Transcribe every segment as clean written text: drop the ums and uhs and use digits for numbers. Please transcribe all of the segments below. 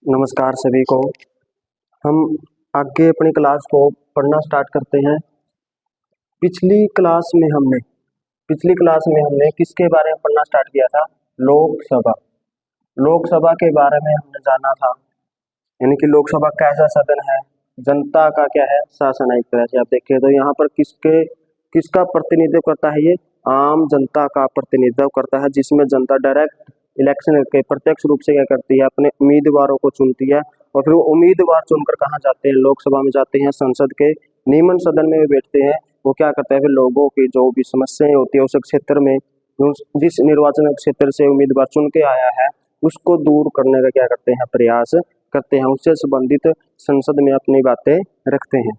नमस्कार सभी को। हम आगे अपनी क्लास को पढ़ना स्टार्ट करते हैं। पिछली क्लास में हमने पिछली क्लास में हमने किसके बारे में पढ़ना स्टार्ट किया था? लोकसभा। लोकसभा के बारे में हमने जाना था, यानी कि लोकसभा कैसा सदन है, जनता का क्या है शासन है। एक तरह से आप देखिए तो यहाँ पर किसका प्रतिनिधित्व करता है? ये आम जनता का प्रतिनिधित्व करता है, जिसमें जनता डायरेक्ट इलेक्शन के प्रत्यक्ष रूप से क्या करती है, अपने उम्मीदवारों को चुनती है। और फिर वो उम्मीदवार चुनकर कहाँ जाते हैं? लोकसभा में जाते हैं, संसद के नियमन सदन में बैठते हैं। वो क्या करते हैं, फिर लोगों की जो भी समस्याएं होती है उस क्षेत्र में, जिस निर्वाचन क्षेत्र से उम्मीदवार चुन के आया है उसको दूर करने का क्या करते हैं, प्रयास करते हैं। उससे संबंधित संसद में अपनी बातें रखते हैं।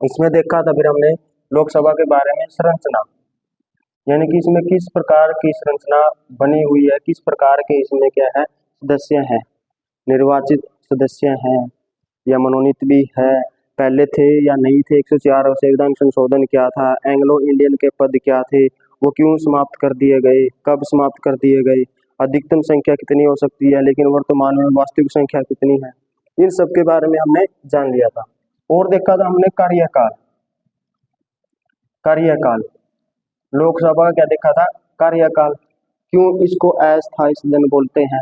इसमें देखा था फिर हमने लोकसभा के बारे में संरचना, यानी कि इसमें किस प्रकार की संरचना बनी हुई है, किस प्रकार के इसमें क्या है सदस्य हैं, निर्वाचित सदस्य हैं या मनोनीत भी है, पहले थे या नहीं थे, 104 संविधान संशोधन क्या था, एंग्लो इंडियन के पद क्या थे, वो क्यों समाप्त कर दिए गए, कब समाप्त कर दिए गए, अधिकतम संख्या कितनी हो सकती है, लेकिन वर्तमान में वास्तविक संख्या कितनी है, इन सब के बारे में हमने जान लिया था। और देखा था हमने कार्यकाल। कार्यकाल लोकसभा का क्या देखा था? कार्यकाल। क्यों इसको अस्थायी सदन बोलते हैं?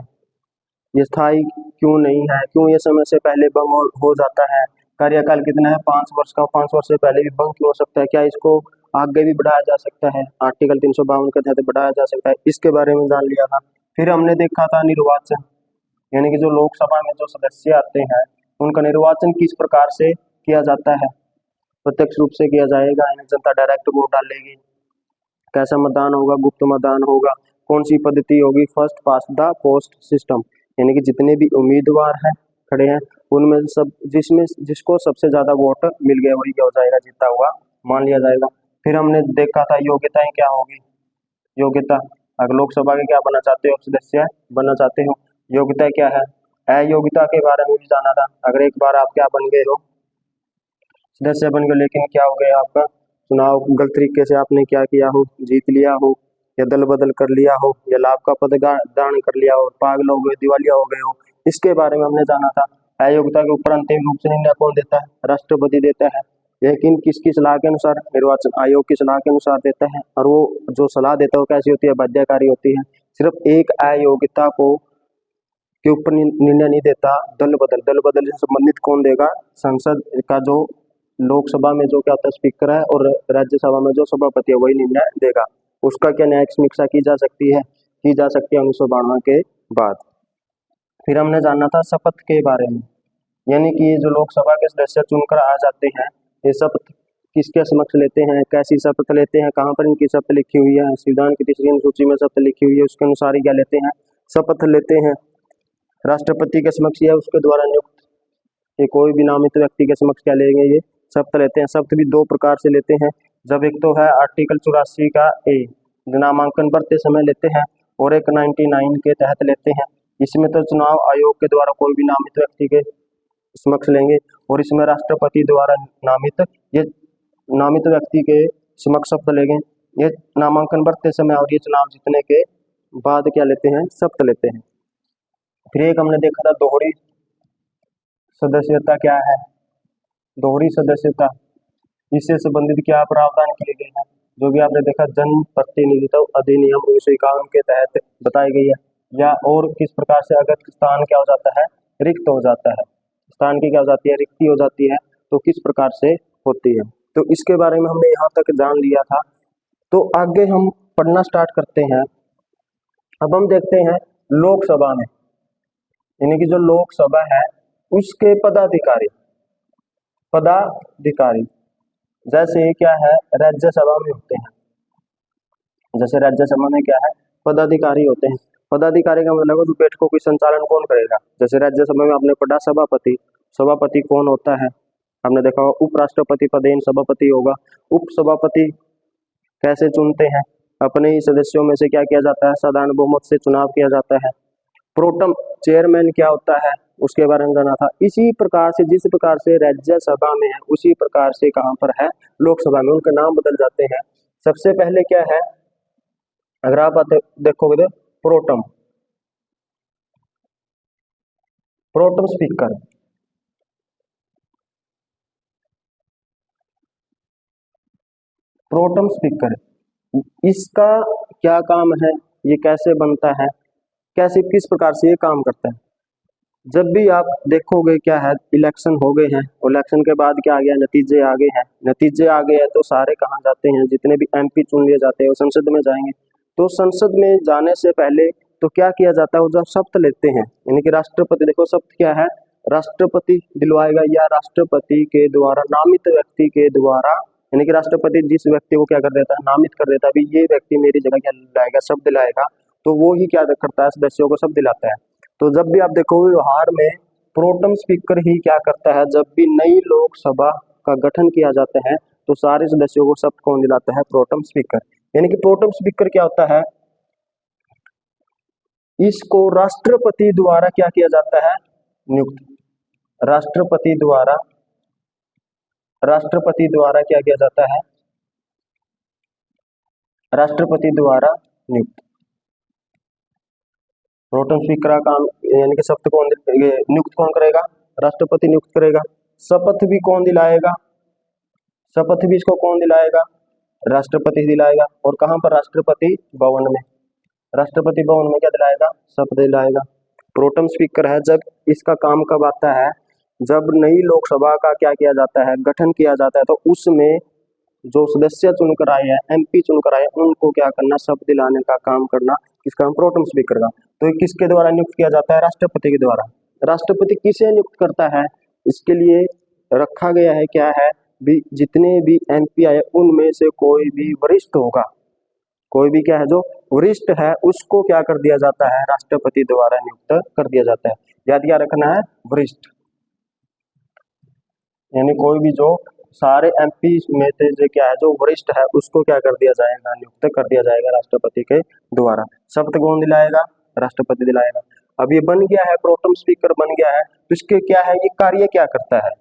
ये स्थायी क्यों नहीं है? क्यों ये समय से पहले भंग हो जाता है? कार्यकाल कितना है? 5 वर्ष का। 5 वर्ष से पहले भी भंग क्यों हो सकता है? क्या इसको आगे भी बढ़ाया जा सकता है? आर्टिकल 352 के तहत बढ़ाया जा सकता है। इसके बारे में जान लिया था। फिर हमने देखा था निर्वाचन, यानी कि जो लोकसभा में जो सदस्य आते हैं उनका निर्वाचन किस प्रकार से किया जाता है? प्रत्यक्ष रूप से किया जाएगा, यानी जनता डायरेक्ट वोट डालेगी। कैसा मतदान होगा? गुप्त मतदान होगा। कौन सी पद्धति होगी? First pass the post system, यानी कि जितने भी उम्मीदवार हैं खड़े हैं उनमें सब जिसको सबसे ज्यादा वोट मिल गया वही क्या हो जाएगा, जीता हुआ मान लिया जाएगा। फिर हमने देखा था योग्यताएं क्या होगी। योग्यता, अगर लोकसभा के क्या बनना चाहते हो, सदस्य बनना चाहते हो, योग्यता क्या है? अयोग्यता के बारे में भी जाना था। अगर एक बार आप क्या बन गए हो, सदस्य बन गए, लेकिन क्या हो गया आपका चुनाव गलत तरीके से आपने क्या किया हो, जीत लिया हो या दल बदल कर लिया हो या लाभ का पद दान कर लिया हो, पागल हो गए, दिवालिया हो गए हो, इसके बारे में हमने जाना था। अयोग्यता के ऊपर अंतिम रूप से निर्णय कौन देता है? राष्ट्रपति देता है, लेकिन किसकी सलाह के अनुसार? निर्वाचन आयोग की सलाह के अनुसार देता है। और वो जो सलाह देता है वो कैसी होती है? बाध्यकारी होती है। सिर्फ एक अयोग्यता को के ऊपर निर्णय नहीं देता, दल बदल से संबंधित कौन देगा? संसद का जो लोकसभा में जो क्या होता है स्पीकर है, और राज्यसभा में जो सभापति है वही निर्णय देगा। उसका क्या न्यायिक समीक्षा की जा सकती है? की जा सकती है 1992 के बाद। फिर हमने जाना था शपथ के बारे में, यानी कि ये जो लोकसभा के सदस्य चुनकर आ जाते हैं, ये शपथ किसके समक्ष लेते हैं, कैसी शपथ लेते हैं, कहाँ पर इनकी शपथ लिखी हुई है? संविधान की 3री अनुसूची में शपथ लिखी हुई है, उसके अनुसार ही क्या लेते हैं? शपथ लेते हैं। राष्ट्रपति के समक्ष या उसके द्वारा नियुक्त ये कोई भी नामित व्यक्ति के समक्ष क्या लेंगे? ये शपथ लेते हैं। शपथ भी 2 प्रकार से लेते हैं। जब एक तो है आर्टिकल 84 का ए, नामांकन भरते समय लेते हैं, और एक 99 के तहत लेते हैं। इसमें तो चुनाव आयोग के द्वारा कोई भी नामित व्यक्ति के समक्ष लेंगे, और इसमें राष्ट्रपति द्वारा नामित ये नामित व्यक्ति के समक्ष शपथ लेंगे। ये नामांकन भरते समय और ये चुनाव जीतने के बाद क्या लेते हैं? शपथ लेते हैं। फिर एक हमने देखा था दोहरी सदस्यता क्या है? दोहरी सदस्यता, इससे संबंधित क्या प्रावधान किए गए हैं? जो भी आपने देखा जन प्रतिनिधित्व अधिनियम 1951 के तहत बताई गई है। या और किस प्रकार से अगर स्थान क्या हो जाता है? रिक्त हो जाता है, स्थान की क्या हो जाती है? रिक्ति हो जाती है, तो किस प्रकार से होती है? तो इसके बारे में हमने यहाँ तक जान लिया था। तो आगे हम पढ़ना स्टार्ट करते हैं। अब हम देखते हैं लोकसभा में, यानी कि जो लोकसभा है उसके पदाधिकारी जैसे क्या है राज्यसभा में होते हैं, जैसे राज्यसभा में क्या है? पदाधिकारी होते हैं। पदाधिकारी का मतलब है बैठकों की संचालन कौन करेगा? जैसे राज्यसभा में आपने पढ़ा सभापति। सभापति कौन होता है? आपने देखा होगा उपराष्ट्रपति पदेन सभापति होगा। उप सभापति कैसे चुनते हैं? अपने ही सदस्यों में से क्या किया जाता है? साधारण बहुमत से चुनाव किया जाता है। प्रोटम चेयरमैन क्या होता है? उसके बारे में जाना था। इसी प्रकार से जिस प्रकार से राज्यसभा में है उसी प्रकार से कहाँ पर है? लोकसभा में। उनके नाम बदल जाते हैं। सबसे पहले क्या है, अगर आप देखोगे तो pro tem, pro tem speaker, pro tem speaker इसका क्या काम है, ये कैसे बनता है, कैसे किस प्रकार से ये काम करता है। जब भी आप देखोगे क्या है, इलेक्शन हो गए हैं, इलेक्शन के बाद क्या आ गया, नतीजे आ गए हैं, नतीजे आ गए हैं तो सारे कहाँ जाते हैं, जितने भी एमपी चुन लिए जाते हैं वो संसद में जाएंगे। तो संसद में जाने से पहले तो क्या किया जाता है, वो जब शपथ लेते हैं, यानी कि राष्ट्रपति, देखो शपथ क्या है, राष्ट्रपति दिलवाएगा या राष्ट्रपति के द्वारा नामित व्यक्ति के द्वारा, यानी कि राष्ट्रपति जिस व्यक्ति को क्या कर देता है, नामित कर देता है, अभी ये व्यक्ति मेरी जगह क्या लाएगा, शब्द दिलाएगा, तो वो ही क्या करता है, सदस्यों को शब्द दिलाता है। तो जब भी आप देखोगे व्यवहार में प्रोटेम स्पीकर ही क्या करता है, जब भी नई लोकसभा का गठन किया जाता है तो सारे सदस्यों को शपथ कौन दिलाता है, प्रोटेम स्पीकर। यानी कि प्रोटेम स्पीकर क्या होता है, इसको राष्ट्रपति द्वारा क्या किया जाता है, नियुक्त, राष्ट्रपति द्वारा, राष्ट्रपति द्वारा क्या किया जाता है, राष्ट्रपति द्वारा नियुक्त। प्रोटेम स्पीकर का काम, यानी कि शपथ कौन, ये नियुक्त कौन करेगा, राष्ट्रपति नियुक्त करेगा। शपथ भी कौन दिलाएगा, शपथ भी इसको कौन दिलाएगा, राष्ट्रपति दिलाएगा। और कहां पर, राष्ट्रपति भवन में, राष्ट्रपति भवन में क्या दिलाएगा, शपथ दिलाएगा। प्रोटेम स्पीकर है, जब इसका काम कब आता है, जब नई लोकसभा का क्या किया जाता है, गठन किया जाता है, तो उसमें जो सदस्य चुनकर आए हैं, एमपी चुनकर आए हैं, उनको क्या करना, शपथ दिलाने का काम करना किसका, प्रोटेम स्पीकर का। तो ये किसके द्वारा नियुक्त किया जाता है, राष्ट्रपति के द्वारा। राष्ट्रपति किसे नियुक्त करता है, इसके लिए रखा गया है क्या है, भी जितने भी एमपी आए उनमें से कोई भी वरिष्ठ होगा, कोई भी क्या है जो वरिष्ठ है, उसको क्या कर दिया जाता है, राष्ट्रपति द्वारा नियुक्त कर दिया जाता है। याद क्या रखना है, वरिष्ठ, यानी कोई भी जो सारे एमपी में से जो क्या है, जो वरिष्ठ है, उसको क्या कर दिया जाएगा, नियुक्त कर दिया जाएगा राष्ट्रपति के द्वारा। शपथ कौन दिलाएगा, राष्ट्रपति दिलाएगा। अब ये बन गया है, प्रोटेम स्पीकर बन गया है, तो इसके क्या है, ये कार्य क्या करता है,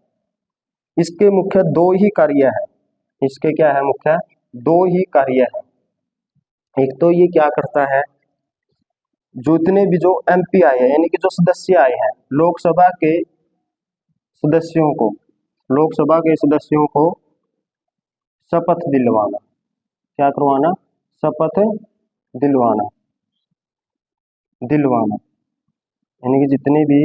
इसके मुख्य दो ही कार्य है, इसके क्या है, मुख्य दो ही कार्य है। एक तो ये क्या करता है, जितने भी जो एमपी आए हैं, यानी कि जो सदस्य आए हैं, लोकसभा के सदस्यों को, लोकसभा के सदस्यों को शपथ दिलवाना, क्या करवाना, शपथ दिलवाना, दिलवाना, यानी कि जितने भी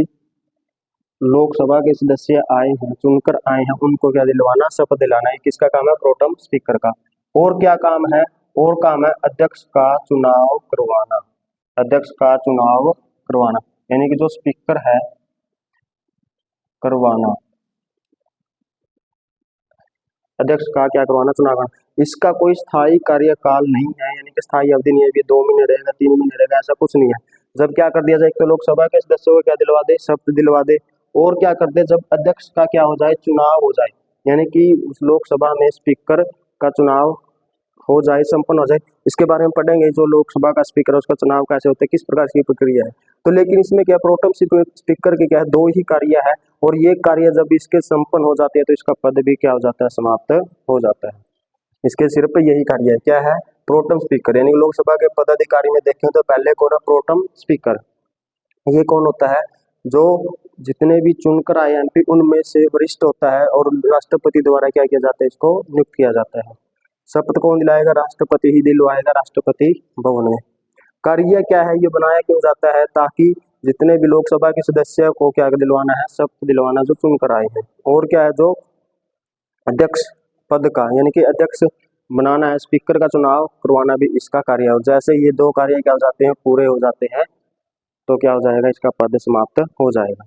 लोकसभा के सदस्य आए हैं, चुनकर आए हैं, उनको क्या दिलवाना, शपथ दिलाना। ये किसका काम है, प्रोटेम स्पीकर का। और क्या काम है, और काम है अध्यक्ष का चुनाव करवाना, अध्यक्ष का चुनाव करवाना, यानी कि जो स्पीकर है करवाना, अध्यक्ष का क्या करवाना, चुनाव करवाना। इसका कोई स्थायी कार्यकाल नहीं है, यानी कि स्थायी अवधि नहीं है, ये 2 महीने रहेगा, 3 महीने रहेगा, ऐसा कुछ नहीं है। जब क्या कर दिया जाए, एक तो लोकसभा के सदस्यों को क्या दिलवा दे, शपथ दिलवा दे, और क्या कर दे, जब अध्यक्ष का क्या हो जाए, चुनाव हो जाए, यानी कि उस लोकसभा में स्पीकर का चुनाव हो जाए, संपन्न हो जाए। इसके बारे में पढ़ेंगे, जो लोकसभा का स्पीकर है उसका चुनाव कैसे होता है, किस प्रकार की प्रक्रिया है। तो लेकिन इसमें क्या, प्रोटेम स्पीकर के क्या है, दो ही कार्य है, और ये कार्य जब इसके संपन्न हो जाते हैं तो इसका पद भी क्या हो जाता है, समाप्त हो जाता है। इसके सिर पे यही कार्य है, क्या है, प्रोटेम स्पीकर। यानी लोकसभा के पदाधिकारी में देखें तो पहले कौन है, प्रोटेम स्पीकर। ये कौन होता है, जो जितने भी चुनकर आए एमपी उनमें से वरिष्ठ होता है, और राष्ट्रपति द्वारा क्या किया जाता है, इसको नियुक्त किया जाता है। शपथ कौन दिलाएगा, राष्ट्रपति ही दिलवाएगा, राष्ट्रपति भवन में। कार्य क्या है, ये बनाया क्यों जाता है, ताकि जितने भी लोकसभा के सदस्य को क्या दिलवाना है, शपथ दिलवाना, जो चुनकर आए हैं। और क्या है, जो अध्यक्ष पद का, यानी कि अध्यक्ष बनाना है, स्पीकर का चुनाव करवाना भी इसका कार्य है। और जैसे ये दो कार्य क्या हो जाते हैं, पूरे हो जाते हैं, तो क्या हो जाएगा, इसका पद समाप्त हो जाएगा।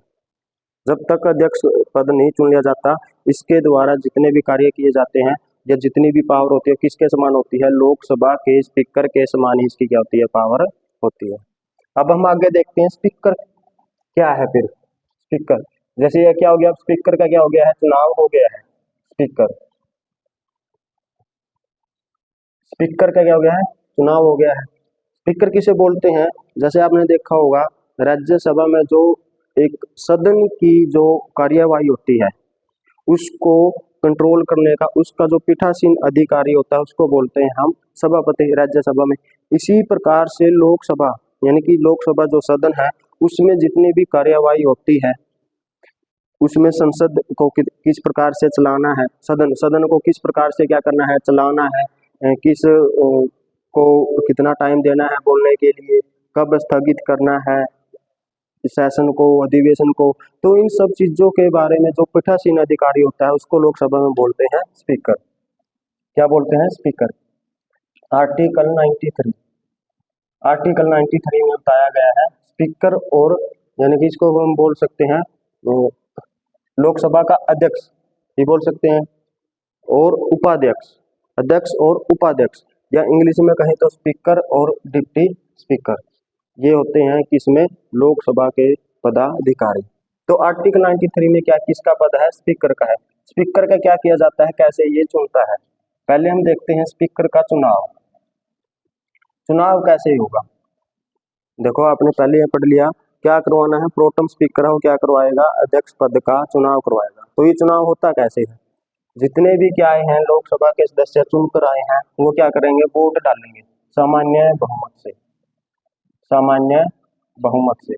जब तक अध्यक्ष पद नहीं चुन लिया जाता, इसके द्वारा जितने भी कार्य किए जाते हैं या जितनी भी पावर होती है, किसके समान होती है, लोकसभा के स्पीकर के समान ही इसकी क्या होती है, पावर होती है। अब हम आगे देखते हैं स्पीकर क्या है। फिर स्पीकर, जैसे ये क्या हो गया, स्पीकर का क्या हो गया है, चुनाव हो गया है। स्पीकर, स्पीकर का क्या हो गया है, चुनाव हो गया है। स्पीकर किसे बोलते हैं, जैसे आपने देखा होगा राज्यसभा में जो एक सदन की जो कार्यवाही होती है उसको कंट्रोल करने का, उसका जो पीठासीन अधिकारी होता है उसको बोलते हैं हम सभापति, राज्यसभा में। इसी प्रकार से लोकसभा, यानी कि लोकसभा जो सदन है उसमें जितनी भी कार्यवाही होती है उसमें संसद को किस प्रकार से चलाना है, सदन को किस प्रकार से क्या करना है, चलाना है, किस को कितना टाइम देना है बोलने के लिए, कब स्थगित करना है सेशन को, अधिवेशन को। तो इन सब चीजों के बारे में जो पीठासीन अधिकारी होता है उसको लोकसभा में बोलते हैं स्पीकर। क्या बोलते हैं? स्पीकर। आर्टिकल 93 में बताया गया है स्पीकर, और यानी कि इसको हम बोल सकते हैं लोकसभा का अध्यक्ष ये बोल सकते हैं, और उपाध्यक्ष, अध्यक्ष और उपाध्यक्ष, या इंग्लिश में कहें तो स्पीकर और डिप्टी स्पीकर, ये होते हैं किसमें? लोकसभा के पदाधिकारी। तो आर्टिकल 93 में क्या किसका पद है? स्पीकर का है। स्पीकर का क्या किया जाता है, कैसे ये चुनता है? पहले हम देखते हैं स्पीकर का चुनाव। चुनाव कैसे होगा? देखो आपने पहले पढ़ लिया, क्या करवाना है? प्रोटेम स्पीकर है वो क्या करवाएगा? अध्यक्ष पद का चुनाव करवाएगा। तो ये चुनाव होता कैसे है? जितने भी क्या आए हैं लोकसभा के सदस्य चुनकर आए हैं वो क्या करेंगे? वोट डालेंगे सामान्य बहुमत से। सामान्य बहुमत से,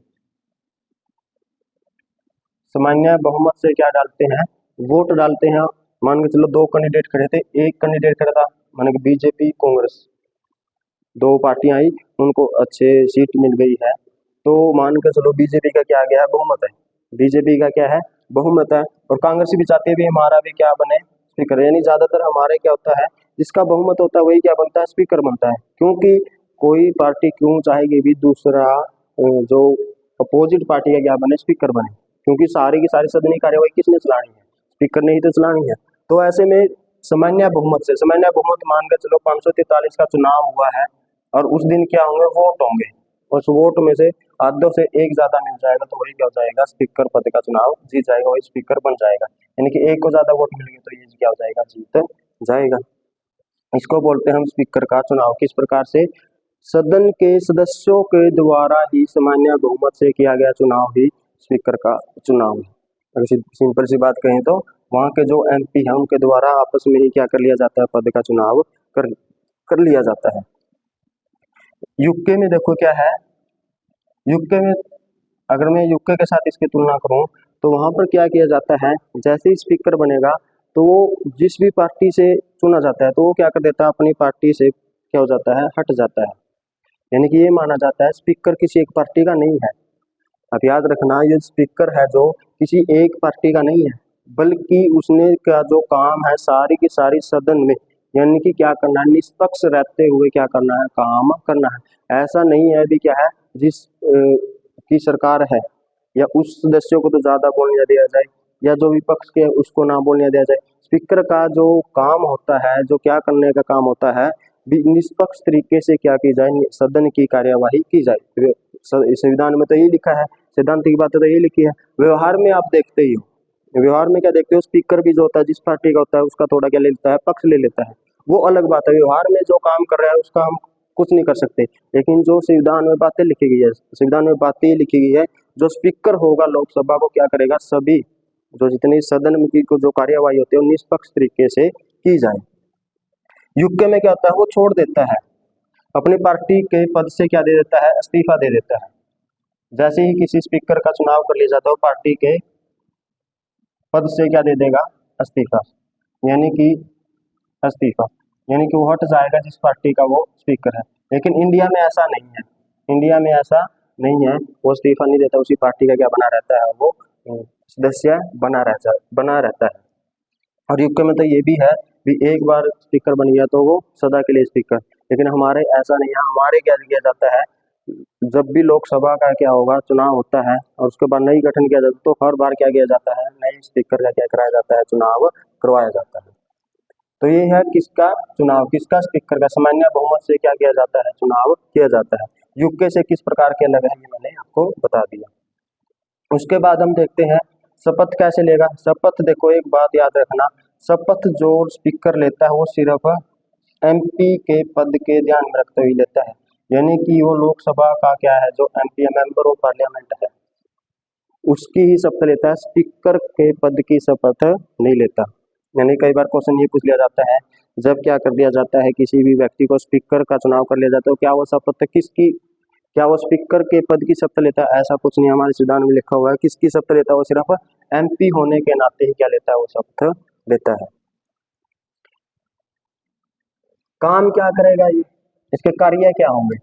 सामान्य बहुमत से क्या डालते हैं? वोट डालते हैं। मान के चलो दो कैंडिडेट खड़े थे, एक कैंडिडेट खड़ा था माने कि बीजेपी कांग्रेस, दो पार्टियां आई, उनको अच्छे सीट मिल गई है, तो मान के चलो बीजेपी का क्या आ गया है? बहुमत है। बीजेपी का क्या है? बहुमत है। और कांग्रेस भी चाहती है भी हमारा भी क्या बने? स्पीकर। यानी ज्यादातर हमारे क्या होता है, जिसका बहुमत होता है वही क्या बनता है? स्पीकर बनता है। क्योंकि कोई पार्टी क्यों चाहेगी भी दूसरा जो अपोजिट पार्टी का क्या बने? स्पीकर बने, क्योंकि सारी की सारी सदनी कार्यवाही किसने चलानी है? स्पीकर ने ही तो चलानी है। तो ऐसे में सामान्य बहुमत से, सामान्य बहुमत मान के चलो 543 का चुनाव हुआ है, और उस दिन क्या होंगे? वोट होंगे, उस वोट में से आधों से एक ज्यादा मिल जाएगा तो वही क्या हो जाएगा? स्पीकर पद का चुनाव जीत जाएगा, वही स्पीकर बन जाएगा। यानी कि एक को ज्यादा वोट मिल गए तो ये क्या हो जाएगा? जीत जाएगा। इसको बोलते हैं हम स्पीकर का चुनाव। किस प्रकार से? सदन के सदस्यों के द्वारा ही सामान्य बहुमत से किया गया चुनाव ही स्पीकर का चुनाव है। अगर सिंपल सी बात कहें तो वहाँ के जो एमपी हैं उनके द्वारा आपस में ही क्या कर लिया जाता है? पद का चुनाव कर लिया जाता है। यूके में देखो क्या है, यूके में अगर मैं यूके के साथ इसकी तुलना करूं तो वहां पर क्या किया जाता है? जैसे ही स्पीकर बनेगा तो वो जिस भी पार्टी से चुना जाता है तो वो क्या कर देता है? अपनी पार्टी से क्या हो जाता है? हट जाता है। यानी कि ये माना जाता है स्पीकर किसी एक पार्टी का नहीं है। अब याद रखना, ये स्पीकर है जो किसी एक पार्टी का नहीं है, बल्कि उसने का जो काम है सारी की सारी सदन में, यानी कि क्या करना है? निष्पक्ष रहते हुए क्या करना है? काम करना है। ऐसा नहीं है भी क्या है जिस की सरकार है या उस सदस्यों को तो ज्यादा बोलने दिया जाए या जो विपक्ष के उसको ना बोलने दिया जाए। स्पीकर का जो काम होता है, जो क्या करने का काम होता है, निष्पक्ष तरीके से क्या की जाए? सदन की कार्यवाही की जाए। संविधान में तो यही लिखा है, सिद्धांतिक बातें तो यही लिखी है। व्यवहार में आप देखते ही हो, व्यवहार में क्या देखते हो? स्पीकर भी जो होता है जिस पार्टी का होता है उसका थोड़ा क्या ले लेता है? पक्ष ले लेता है। वो अलग बात है। व्यवहार में जो काम कर रहा है उसका हम कुछ नहीं कर सकते, लेकिन जो संविधान में बातें लिखी गई है, संविधान में बातें लिखी गई है, जो स्पीकर होगा लोकसभा को क्या करेगा? सभी जो जितनी सदन की जो कार्यवाही होती है वो निष्पक्ष तरीके से की जाए। यूके में क्या होता है? वो छोड़ देता है, अपनी पार्टी के पद से क्या दे देता है? इस्तीफा दे देता है। जैसे ही किसी स्पीकर का चुनाव कर लिया जाता है पार्टी के पद से क्या दे देगा? इस्तीफा। यानी कि इस्तीफा यानी कि वो हट जाएगा जिस पार्टी का वो स्पीकर है। लेकिन इंडिया में ऐसा नहीं है, इंडिया में ऐसा नहीं है, वो इस्तीफा नहीं देता, उसी पार्टी का क्या बना रहता है? वो सदस्य बना रहता है। और यूके में तो ये भी है भी एक बार स्पीकर बन गया तो वो सदा के लिए स्पीकर। लेकिन हमारे ऐसा नहीं है, हमारे क्या किया जाता है? जब भी लोकसभा का क्या होगा? चुनाव होता है और उसके बाद नई गठन किया जाता है तो हर बार क्या किया जाता है? नए स्पीकर का क्या कराया जाता है? चुनाव करवाया जाता है। तो ये है किसका चुनाव? किसका? स्पीकर का। सामान्य बहुमत से क्या किया जाता है? चुनाव किया जाता है। यूके से किस प्रकार के अलग है ये मैंने आपको बता दिया। उसके बाद हम देखते हैं शपथ कैसे लेगा। शपथ देखो एक बात याद रखना, शपथ जो स्पीकर लेता है वो सिर्फ एमपी के पद के ध्यान में रखते हुए लेता है। यानी कि वो लोकसभा का क्या है? जो एमपी मेंबर ऑफ पार्लियामेंट है उसकी ही शपथ लेता है, स्पीकर के पद की शपथ नहीं लेता। यानी कई बार क्वेश्चन ये पूछ लिया जाता है, जब क्या कर दिया जाता है किसी भी व्यक्ति को स्पीकर का चुनाव कर लिया जाता है तो क्या वो शपथ किसकी क्या वो स्पीकर के पद की शपथ लेता है? ऐसा कुछ नहीं, हमारे संविधान में लिखा हुआ है किसकी शपथ लेता है, वो सिर्फ एमपी होने के नाते ही क्या लेता है, वो शपथ लेता है। काम क्या करेगा ये, इसके कार्य क्या होंगे,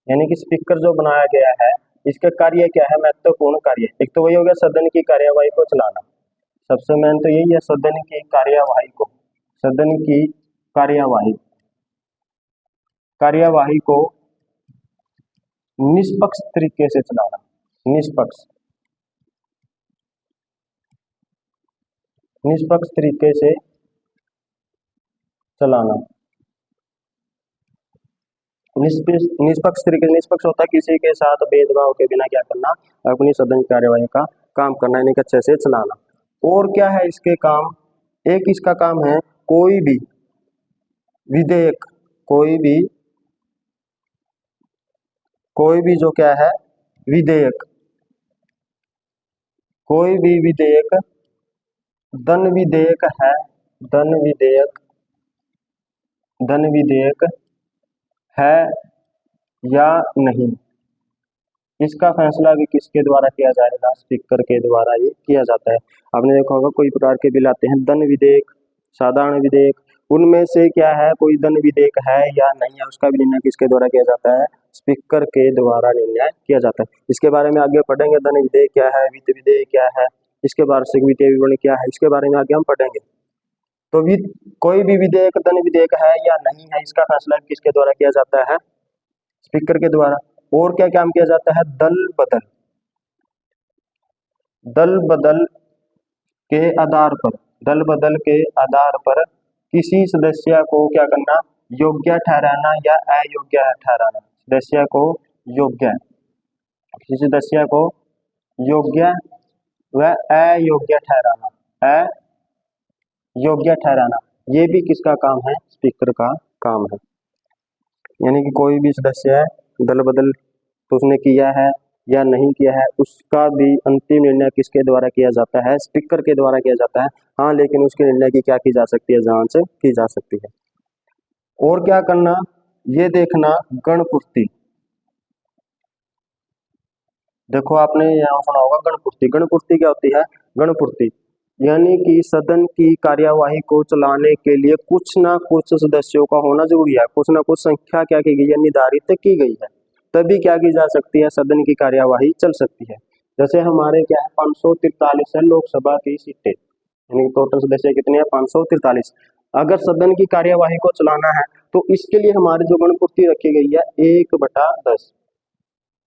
यानी कि स्पीकर जो बनाया गया है इसके कार्य क्या है, महत्वपूर्ण कार्य। एक तो वही हो गया सदन की कार्यवाही को चलाना, सबसे मेन तो यही है, सदन की कार्यवाही को, सदन की कार्यवाही कार्यवाही को निष्पक्ष तरीके से चलाना, निष्पक्ष निष्पक्ष तरीके से चलाना। निष्पक्ष तरीके, निष्पक्ष होता है किसी के साथ भेदभाव के बिना क्या करना, अपनी सदन की कार्यवाही का काम करना, यानी कि अच्छे से चलाना। और क्या है इसके काम, एक इसका काम है कोई भी विधेयक, कोई भी जो क्या है विधेयक, कोई भी विधेयक धन विधेयक है, धन विधेयक है या नहीं, इसका फैसला भी किसके द्वारा किया जाएगा, स्पीकर के द्वारा ये किया जाता है। आपने देखा होगा कोई प्रकार के बिल आते हैं, धन विधेयक, साधारण विधेयक, उनमें से क्या है कोई धन विधेयक है या नहीं है, उसका भी निर्णय किसके द्वारा किया जाता है, स्पीकर के द्वारा निर्णय किया जाता है। इसके बारे में आगे पढ़ेंगे, धन विधेयक क्या है, वित्त विधेयक क्या है, इसके वार्षिक वित्तीय विवरण क्या है, इसके बारे में आगे हम पढ़ेंगे। तो कोई भी विधेयक धन विधेयक है या नहीं है, इसका फैसला किसके द्वारा किया जाता है, स्पीकर के द्वारा। और क्या काम किया जाता है, दल बदल, दल बदल के आधार पर, दल बदल के आधार पर किसी सदस्य को क्या करना, योग्य ठहराना या अयोग्य ठहराना, सदस्य को योग्य, किसी सदस्य को योग्य व अयोग्य ठहराना, अयोग्य ठहराना, ये भी किसका काम है, स्पीकर का काम है। यानी कि कोई भी सदस्य है दल बदल तो उसने किया है या नहीं किया है, उसका भी अंतिम निर्णय किसके द्वारा किया जाता है, स्पीकर के द्वारा किया जाता है। हाँ, लेकिन उसके निर्णय की क्या की जा सकती है, जांच की जा सकती है। और क्या करना, ये देखना गणपूर्ति, देखो आपने यहाँ सुना होगा गणपूर्ति, गणपूर्ति क्या होती है, गणपूर्ति यानी कि सदन की कार्यवाही को चलाने के लिए कुछ ना कुछ सदस्यों का होना जरूरी है, कुछ ना कुछ संख्या क्या की गई है, निर्धारित की गई है, तभी क्या की जा सकती है, सदन की कार्यवाही चल सकती है। जैसे हमारे क्या है 543 है लोकसभा की सीटें, यानी टोटल सदस्य कितने हैं, 543। अगर सदन की कार्यवाही को चलाना है तो इसके लिए हमारी जो गणपूर्ति रखी गई है 1/10,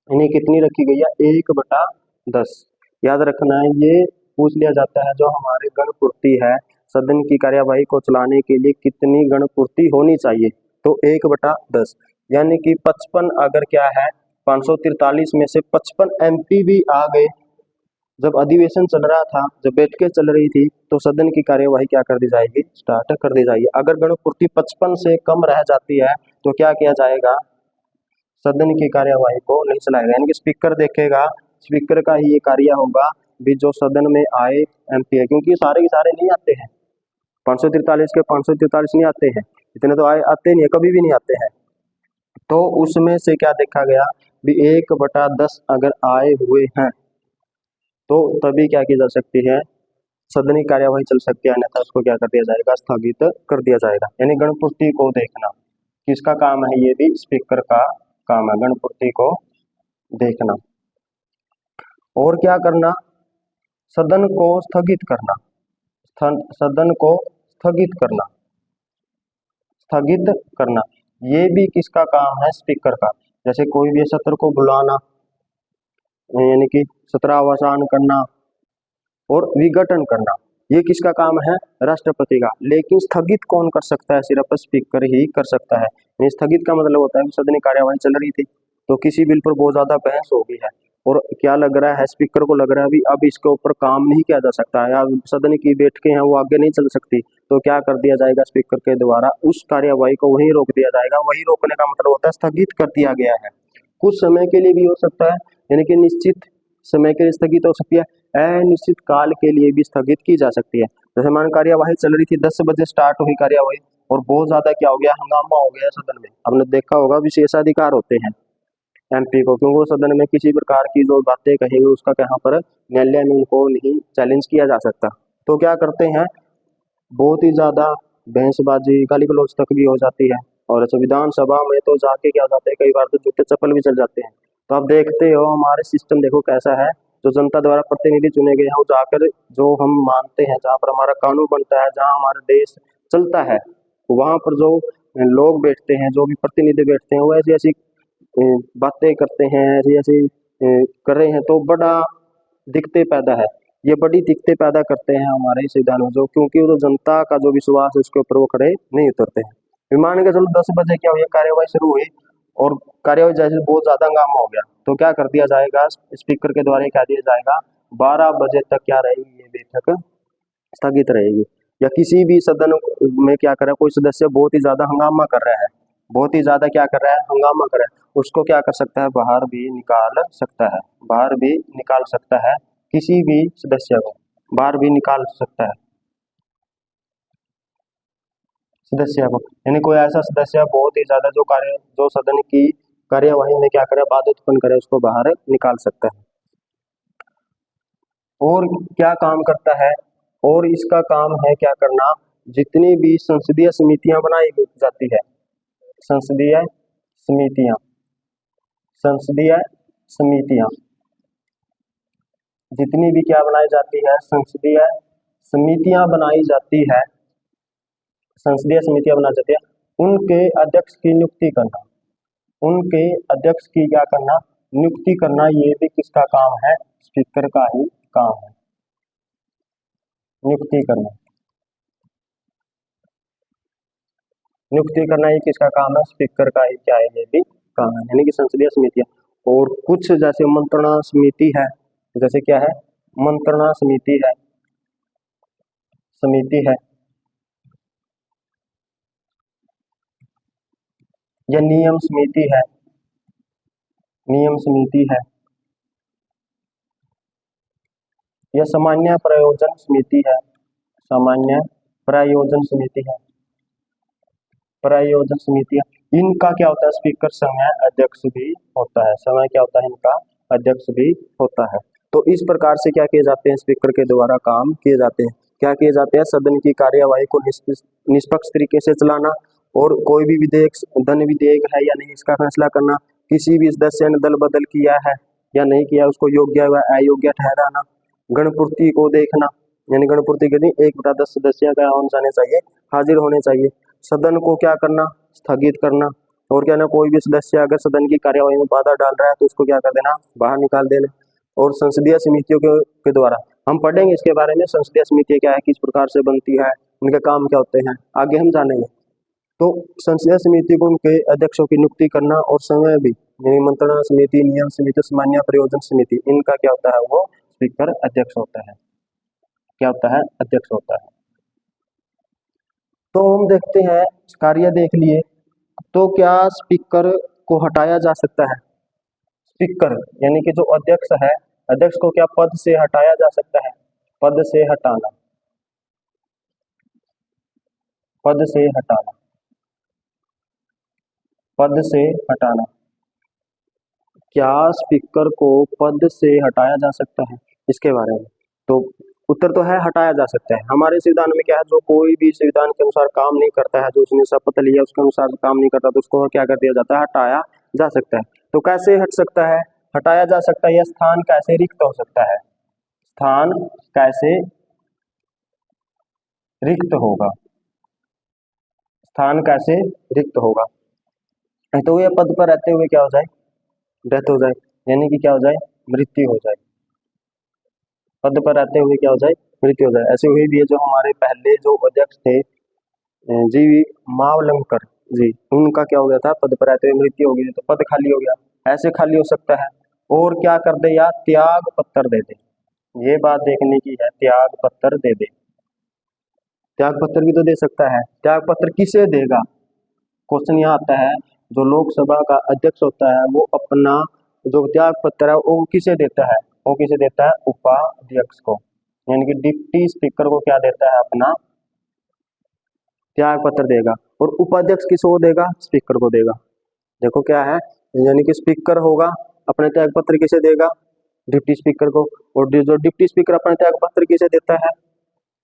यानी कितनी रखी गई है, 1/10। याद रखना है, ये पूछ लिया जाता है जो हमारे गणपूर्ति है, सदन की कार्यवाही को चलाने के लिए कितनी गणपूर्ति होनी चाहिए, तो 1/10, यानी कि 55, अगर क्या है 543 में से 55 एमपी भी आ गए, जब अधिवेशन चल रहा था, जब बैठकें चल रही थी, तो सदन की कार्यवाही क्या कर दी जाएगी, स्टार्ट कर दी जाएगी। अगर गणपूर्ति 55 से कम रह जाती है तो क्या किया जाएगा, सदन की कार्यवाही को नहीं चलाएगा, यानी कि स्पीकर देखेगा, स्पीकर का ही ये कार्य होगा भी जो सदन में आए एमपी है, क्योंकि सारे के सारे नहीं आते हैं, 543 के 543 नहीं आते हैं, इतने तो आते नहीं है, कभी भी नहीं आते हैं। तो उसमें से क्या देखा गया भी 1/10 अगर आए हुए हैं तो तभी क्या की जा सकती है, सदन की कार्यवाही चल सकती है, अन्यथा उसको क्या कर दिया जाएगा, स्थगित कर दिया जाएगा। यानी गणपूर्ति को देखना किसका काम है, ये भी स्पीकर का काम है, गणपूर्ति को देखना। और क्या करना, सदन को स्थगित करना, सदन को स्थगित करना, स्थगित करना, ये भी किसका काम है, स्पीकर का। जैसे कोई भी सत्र को बुलाना, यानी कि सत्र अवसान करना और विघटन करना, ये किसका काम है, राष्ट्रपति का। लेकिन स्थगित कौन कर सकता है, सिर्फ स्पीकर ही कर सकता है। यानी स्थगित का मतलब होता है कि सदन की कार्यवाही चल रही थी, तो किसी बिल पर बहुत ज्यादा बहस हो गई है और क्या लग रहा है, स्पीकर को लग रहा है अभी अब इसके ऊपर काम नहीं किया जा सकता है, या सदन की बैठकें हैं वो आगे नहीं चल सकती, तो क्या कर दिया जाएगा, स्पीकर के द्वारा उस कार्यवाही को वहीं रोक दिया जाएगा। वहीं रोकने का मतलब होता है स्थगित कर दिया गया है, कुछ समय के लिए भी हो सकता है, यानी कि निश्चित समय के लिए स्थगित हो सकती है, अनिश्चित काल के लिए भी स्थगित की जा सकती है। जैसे मान कार्यवाही चल रही थी, 10 बजे स्टार्ट हुई कार्यवाही और बहुत ज्यादा क्या हो गया, हंगामा हो गया सदन में, आपने देखा होगा विशेषाधिकार होते हैं, एमपी को, क्योंकि वो सदन में किसी प्रकार की जो बातें कहेंगे उसका यहाँ पर न्यायालय में उनको नहीं चैलेंज किया जा सकता। तो क्या करते हैं, बहुत ही ज्यादा बहसबाजी गाली गलौज तक भी हो जाती है, और संविधान सभा में तो जाके क्या हो जाता है, कई बार तो जूते चप्पल भी चल जाते हैं। तो आप देखते हो हमारे सिस्टम देखो कैसा है, जो जनता द्वारा प्रतिनिधि चुने गए हैं वो जाकर जो हम मानते हैं, जहाँ पर हमारा कानून बनता है, जहाँ हमारा देश चलता है, वहां पर जो लोग बैठते हैं, जो भी प्रतिनिधि बैठते हैं, वो ऐसी ऐसी बातें करते हैं, ऐसी ऐसी कर रहे हैं, तो बड़ा दिक्कतें पैदा है, ये बड़ी दिक्कतें पैदा करते हैं हमारे संविधान में, जो क्योंकि वो जनता का जो विश्वास है उसके ऊपर वो खड़े नहीं उतरते हैं। विमान के चलो 10 बजे क्या हुई, कार्यवाही शुरू हुई, और कार्यवाही जैसे बहुत ज्यादा हंगामा हो गया, तो क्या कर दिया जाएगा, स्पीकर के द्वारा कह दिया जाएगा 12 बजे तक क्या रहेगी ये बैठक स्थगित रहेगी। या किसी भी सदन में क्या कर रहा है, कोई सदस्य बहुत ही ज्यादा हंगामा कर रहा है, बहुत ही ज्यादा क्या कर रहा है, हंगामा कर रहा है, उसको क्या कर सकता है, बाहर भी निकाल सकता है, बाहर भी निकाल सकता है, किसी भी सदस्य को बाहर भी निकाल सकता है, सदस्य को, यानी कोई ऐसा सदस्य बहुत ही ज्यादा जो सदन की कार्यवाही में क्या करे, बाधा उत्पन्न करे, उसको बाहर निकाल सकता है। और क्या काम करता है, और इसका काम है क्या करना, जितनी भी संसदीय समितियां बनाई जाती है, संसदीय समितियां, संसदीय समितियां जितनी भी क्या बनाई जाती है, संसदीय समितियां बनाई जाती है, संसदीय समितियां बनाई जाती है, उनके अध्यक्ष की नियुक्ति करना, उनके अध्यक्ष की क्या करना, नियुक्ति करना, ये भी किसका काम है, स्पीकर का ही काम है, नियुक्ति करना, नियुक्ति करना ये किसका काम है, स्पीकर का ही क्या है, ये भी काम है, यानी कि संसदीय समितियां। और कुछ जैसे मंत्रणा समिति है, जैसे क्या है, मंत्रणा समिति है, समिति है, या नियम समिति है, नियम समिति है, या सामान्य प्रयोजन समिति है, सामान्य प्रयोजन समिति है, प्रयोजन समितियां, इनका क्या होता है, स्पीकर समय अध्यक्ष भी होता है, समय क्या होता है, इनका अध्यक्ष भी होता है। तो इस प्रकार से क्या किए जाते हैं, स्पीकर के द्वारा काम किए जाते हैं, क्या किए जाते हैं, सदन की कार्यवाही को निष्पक्ष तरीके से चलाना, और कोई भी विधेयक धन विधेयक है या नहीं इसका फैसला करना, किसी भी सदस्य ने दल बदल किया है या नहीं किया उसको योग्य व अयोग्य ठहराना, गणपूर्ति को देखना, यानी गणपूर्ति के दिन 1/10 सदस्य का होना जाने चाहिए, हाजिर होने चाहिए, सदन को क्या करना, स्थगित करना, और क्या ना, कोई भी सदस्य अगर सदन की कार्यवाही में बाधा डाल रहा है तो उसको क्या कर देना, बाहर निकाल देना। और संसदीय समितियों के द्वारा हम पढ़ेंगे इसके बारे में, संसदीय समिति क्या है, किस प्रकार से बनती है, उनके काम क्या होते हैं, आगे हम जानेंगे। तो संसदीय समिति को उनके अध्यक्षों की नियुक्ति करना, और समय भी, यानी मंत्रणा समिति, नियम समिति, सामान्य प्रयोजन समिति, इनका क्या होता है, वो स्पीकर अध्यक्ष होता है, क्या होता है, अध्यक्ष होता है। तो हम देखते हैं, कार्य देख लिए, तो क्या स्पीकर को हटाया जा सकता है, स्पीकर यानी कि जो अध्यक्ष है, अध्यक्ष को क्या पद से हटाया जा सकता है, पद से हटाना, पद से हटाना, पद से हटाना, क्या स्पीकर को पद से हटाया जा सकता है, इसके बारे में तो उत्तर तो है, हटाया जा सकता है। हमारे संविधान में क्या है, जो कोई भी संविधान के अनुसार काम नहीं करता है, जो उसने शपथ लिया उसके अनुसार काम नहीं करता, तो उसको क्या कर दिया जाता है, हटाया जा सकता है। तो कैसे हट सकता है, हटाया जा सकता है, या स्थान कैसे रिक्त हो सकता है, स्थान कैसे रिक्त होगा, स्थान कैसे रिक्त होगा, तो ये पद पर रहते हुए क्या हो जाए, डेथ हो जाए, यानी कि क्या हो जाए, मृत्यु हो जाए, पद पर रहते हुए क्या हो जाए, मृत्यु हो जाए। ऐसे हुई भी है, जो हमारे पहले जो अध्यक्ष थे जी मावलंकर जी, उनका क्या हो गया था, पद पर रहते हुए मृत्यु हो गई, तो पद खाली हो गया, ऐसे खाली हो सकता है। और क्या कर दे, या त्याग पत्र दे दे, ये बात देखने की है, त्याग पत्र दे दे, त्याग पत्र भी तो दे सकता है, त्याग पत्र किसे देगा, क्वेश्चन यहाँ आता है, जो लोकसभा का अध्यक्ष होता है वो अपना जो त्याग पत्र है वो किसे देता है, वो किसे देता है, उपाध्यक्ष को, यानी कि डिप्टी स्पीकर को क्या देता है, अपना त्याग पत्र देगा। और उपाध्यक्ष किसको देगा, स्पीकर को देगा। देखो क्या है, यानी कि स्पीकर होगा अपने त्याग पत्र किसे देगा, डिप्टी स्पीकर को, और जो डिप्टी स्पीकर अपने त्याग पत्र किसे देता है,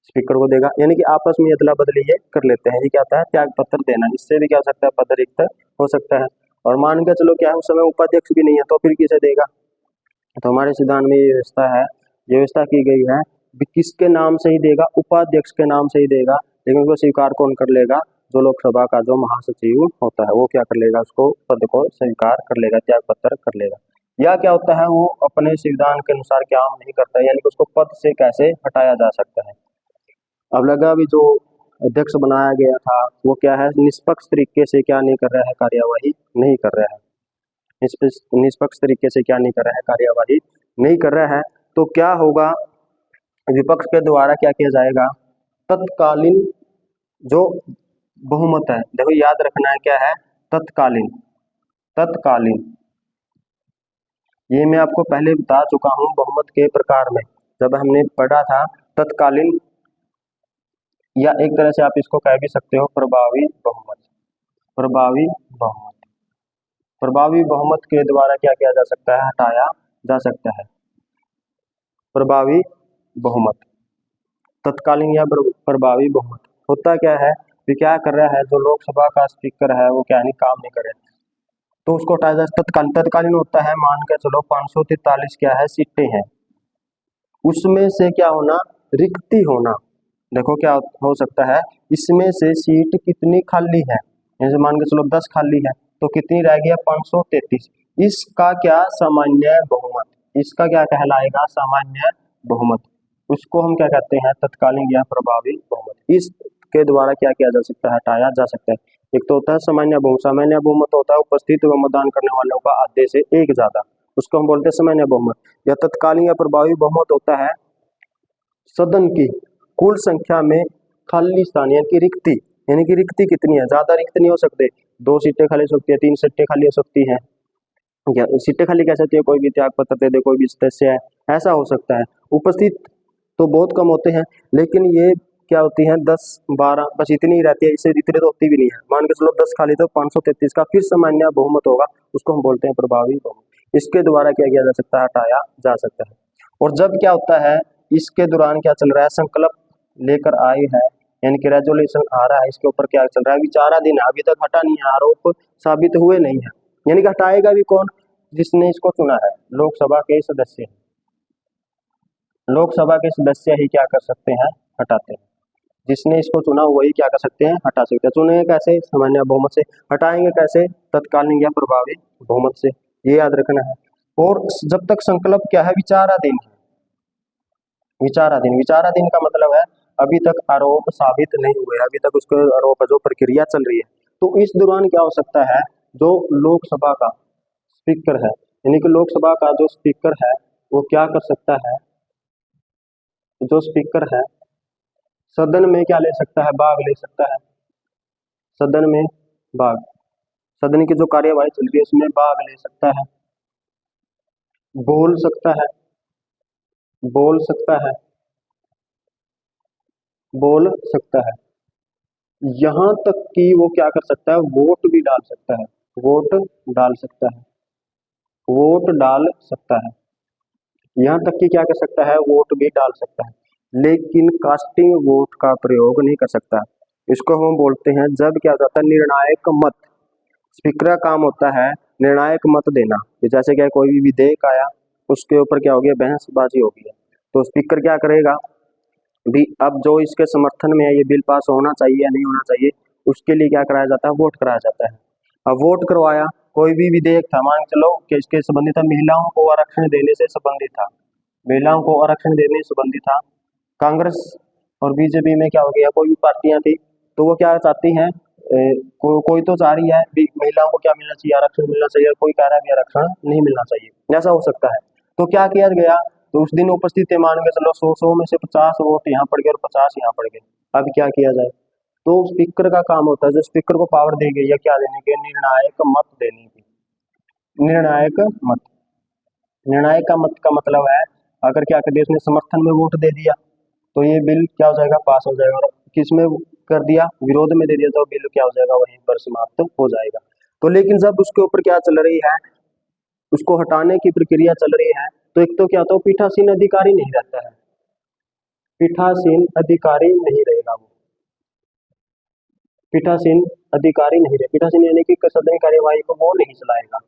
स्पीकर को देगा। यानी कि आपस में अदला बदली ये कर लेते हैं। ये क्या होता है, त्याग पत्र देना। इससे भी क्या हो सकता है, पद रिक्त हो सकता है। और मान के चलो क्या है, उस समय उपाध्यक्ष भी नहीं है तो फिर किसे देगा। तो हमारे संविधान में ये व्यवस्था है, ये व्यवस्था की गई है भी किसके नाम से ही देगा, उपाध्यक्ष के नाम से ही देगा। लेकिन उसको स्वीकार कौन कर लेगा, जो लोकसभा का जो महासचिव होता है वो क्या कर लेगा, उसको पद को स्वीकार कर लेगा, त्याग पत्र कर लेगा। या क्या होता है, वो अपने संविधान के अनुसार क्या नहीं करता है, यानी कि उसको पद से कैसे हटाया जा सकता है। अब लगा अभी जो अध्यक्ष बनाया गया था वो क्या है, निष्पक्ष तरीके से क्या नहीं कर रहा है, कार्यवाही नहीं कर रहा है। निष्पक्ष तरीके से क्या नहीं कर रहा है, कार्यवाही नहीं कर रहा है। तो क्या होगा, विपक्ष के द्वारा क्या किया जाएगा, तत्कालीन जो बहुमत है, देखो याद रखना है क्या है, तत्कालीन। तत्कालीन ये मैं आपको पहले बता चुका हूं बहुमत के प्रकार में, जब हमने पढ़ा था तत्कालीन, या एक तरह से आप इसको कह भी सकते हो प्रभावी बहुमत। प्रभावी बहुमत, प्रभावी बहुमत के द्वारा क्या किया जा सकता है, हटाया जा सकता है प्रभावी बहुमत। तत्कालीन या प्रभावी बहुमत होता क्या है कि क्या कर रहा है, जो लोकसभा का स्पीकर है वो क्या नहीं काम नहीं कर रहा है तो उसको हटाया जाए। तत्कालीन, तत्कालीन होता है मान के चलो 543 क्या है सीटें हैं, उसमें से क्या होना, रिक्ति होना। देखो क्या हो सकता है, इसमें से सीट कितनी खाली है, जैसे मान के चलो 10 खाली है तो कितनी रह गया, 533। इसका क्या, सामान्य बहुमत, इसका क्या कहलाएगा, सामान्य बहुमत। उसको हम क्या कहते हैं, तत्कालीन या प्रभावी बहुमत। इसके द्वारा क्या किया जा सकता है, हटाया जा सकता है। एक तो होता है सामान्य बहुमत, सामान्य बहुमत होता है उपस्थित व मतदान करने वालों का आधे से एक ज्यादा, उसको हम बोलते हैं सामान्य बहुमत। या तत्कालीन या प्रभावी बहुमत होता है सदन की कुल संख्या में खाली स्थान यानी कि रिक्ति, यानी कि रिक्ति कितनी है, ज्यादा रिक्त नहीं हो सकते, 2 सीटें खाली हो सकती है, 3 सीटें खाली हो सकती है, या सीटें खाली कह सकती है, कोई भी त्याग पत्र दे दे, कोई भी सदस्य है, ऐसा हो सकता है। उपस्थित तो बहुत कम होते हैं, लेकिन ये क्या होती है 10-12 बस इतनी ही रहती है, इससे इतने तो होती भी नहीं है। मान के चलो 10 खाली तो 533 का फिर सामान्य बहुमत होगा, उसको हम बोलते हैं प्रभावी बहुमत। इसके द्वारा क्या किया जा सकता है, हटाया जा सकता है। और जब क्या होता है, इसके दौरान क्या चल रहा है, संकल्प लेकर आए हैं, यानी कि रेजोल्यूशन आ रहा है, इसके ऊपर क्या चल रहा है, विचाराधीन है, अभी तक हटा नहीं है, आरोप साबित हुए नहीं है। यानी कि हटाएगा भी कौन, जिसने इसको चुना है, लोकसभा के सदस्य। लोकसभा के सदस्य ही क्या कर सकते हैं, हटाते हैं। जिसने इसको चुना वही क्या कर सकते हैं, हटा सकते हैं। चुनेंगे कैसे, सामान्य बहुमत से। हटाएंगे कैसे, तत्कालीन या प्रभावी बहुमत से, ये याद रखना है। और जब तक संकल्प क्या है, विचाराधीन है। विचाराधीन, विचाराधीन का मतलब है अभी तक आरोप साबित नहीं हुए, अभी तक उसके आरोप जो प्रक्रिया चल रही है। तो इस दौरान क्या हो सकता है, जो लोकसभा का स्पीकर है, यानी कि लोकसभा का जो स्पीकर है वो क्या कर सकता है, जो स्पीकर है सदन में क्या ले सकता है, भाग ले सकता है। सदन में भाग, सदन की जो कार्यवाही चल रही है उसमें भाग ले सकता है, बोल सकता है, बोल सकता है, बोल सकता है। यहाँ तक कि वो क्या कर सकता है, वोट भी डाल सकता है, वोट डाल सकता है, वोट डाल सकता है। यहाँ तक कि क्या कर सकता है, वोट भी डाल सकता है, लेकिन कास्टिंग वोट का प्रयोग नहीं कर सकता। इसको हम बोलते हैं, जब क्या होता है, निर्णायक मत। स्पीकर का काम होता है निर्णायक मत देना। जैसे क्या कोई भी विधेयक आया, उसके ऊपर क्या हो गया, बहसबाजी हो गई है, तो स्पीकर क्या करेगा भी, अब जो इसके समर्थन में है, ये बिल पास होना चाहिए या नहीं होना चाहिए, उसके लिए क्या कराया जाता है, वोट कराया जाता है। अब वोट करवाया, कोई भी विधेयक था, मान चलो कि इसके संबंधित था, महिलाओं को आरक्षण देने से संबंधित था, महिलाओं को आरक्षण देने से संबंधित था। कांग्रेस और बीजेपी में क्या हो गया, कोई भी पार्टियां थी, तो वो क्या चाहती हैं, कोई तो चाह रही है भी महिलाओं को क्या मिलना चाहिए, आरक्षण मिलना चाहिए, और कोई कह रहा है भी आरक्षण नहीं मिलना चाहिए, ऐसा हो सकता है। तो क्या किया गया, तो उस दिन उपस्थित थे, मान के चलो 100 में से 50 वोट यहाँ पड़ गए और 50 यहाँ पड़ गए। अब क्या किया जाए, तो स्पीकर का काम होता है, जो स्पीकर को पावर दी गई है क्या देने की, निर्णायक मत देने की। निर्णायक मत, निर्णायक का मत का मतलब है, अगर क्या कर दिया उसने समर्थन में वोट दे दिया तो ये बिल क्या हो जाएगा, पास हो जाएगा, और किसमें कर दिया, विरोध में दे दिया, तो बिल क्या हो जाएगा, वहीं पर समाप्त हो जाएगा। तो लेकिन जब उसके ऊपर क्या चल रही है, उसको हटाने की प्रक्रिया चल रही है, तो एक तो क्या होता है, पीठासीन अधिकारी नहीं रहता है, पीठासीन अधिकारी नहीं रहेगा वो, पीठासीन अधिकारी नहीं रहे, पीठासीन यानी कि सदन कार्यवाही को वो नहीं चलाएगा,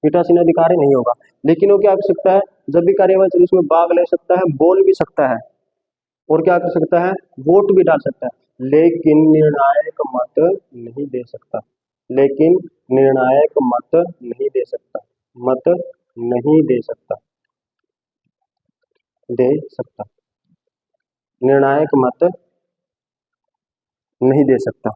पीठासीन अधिकारी नहीं होगा। लेकिन वो क्या कर सकता है, जब भी कार्यवाही चले उसमें भाग ले सकता है, बोल भी सकता है, और क्या कर सकता है, वोट भी डाल सकता है, लेकिन निर्णायक मत नहीं दे सकता, लेकिन निर्णायक मत नहीं दे सकता, मत नहीं दे सकता, दे सकता, निर्णायक मत नहीं दे सकता।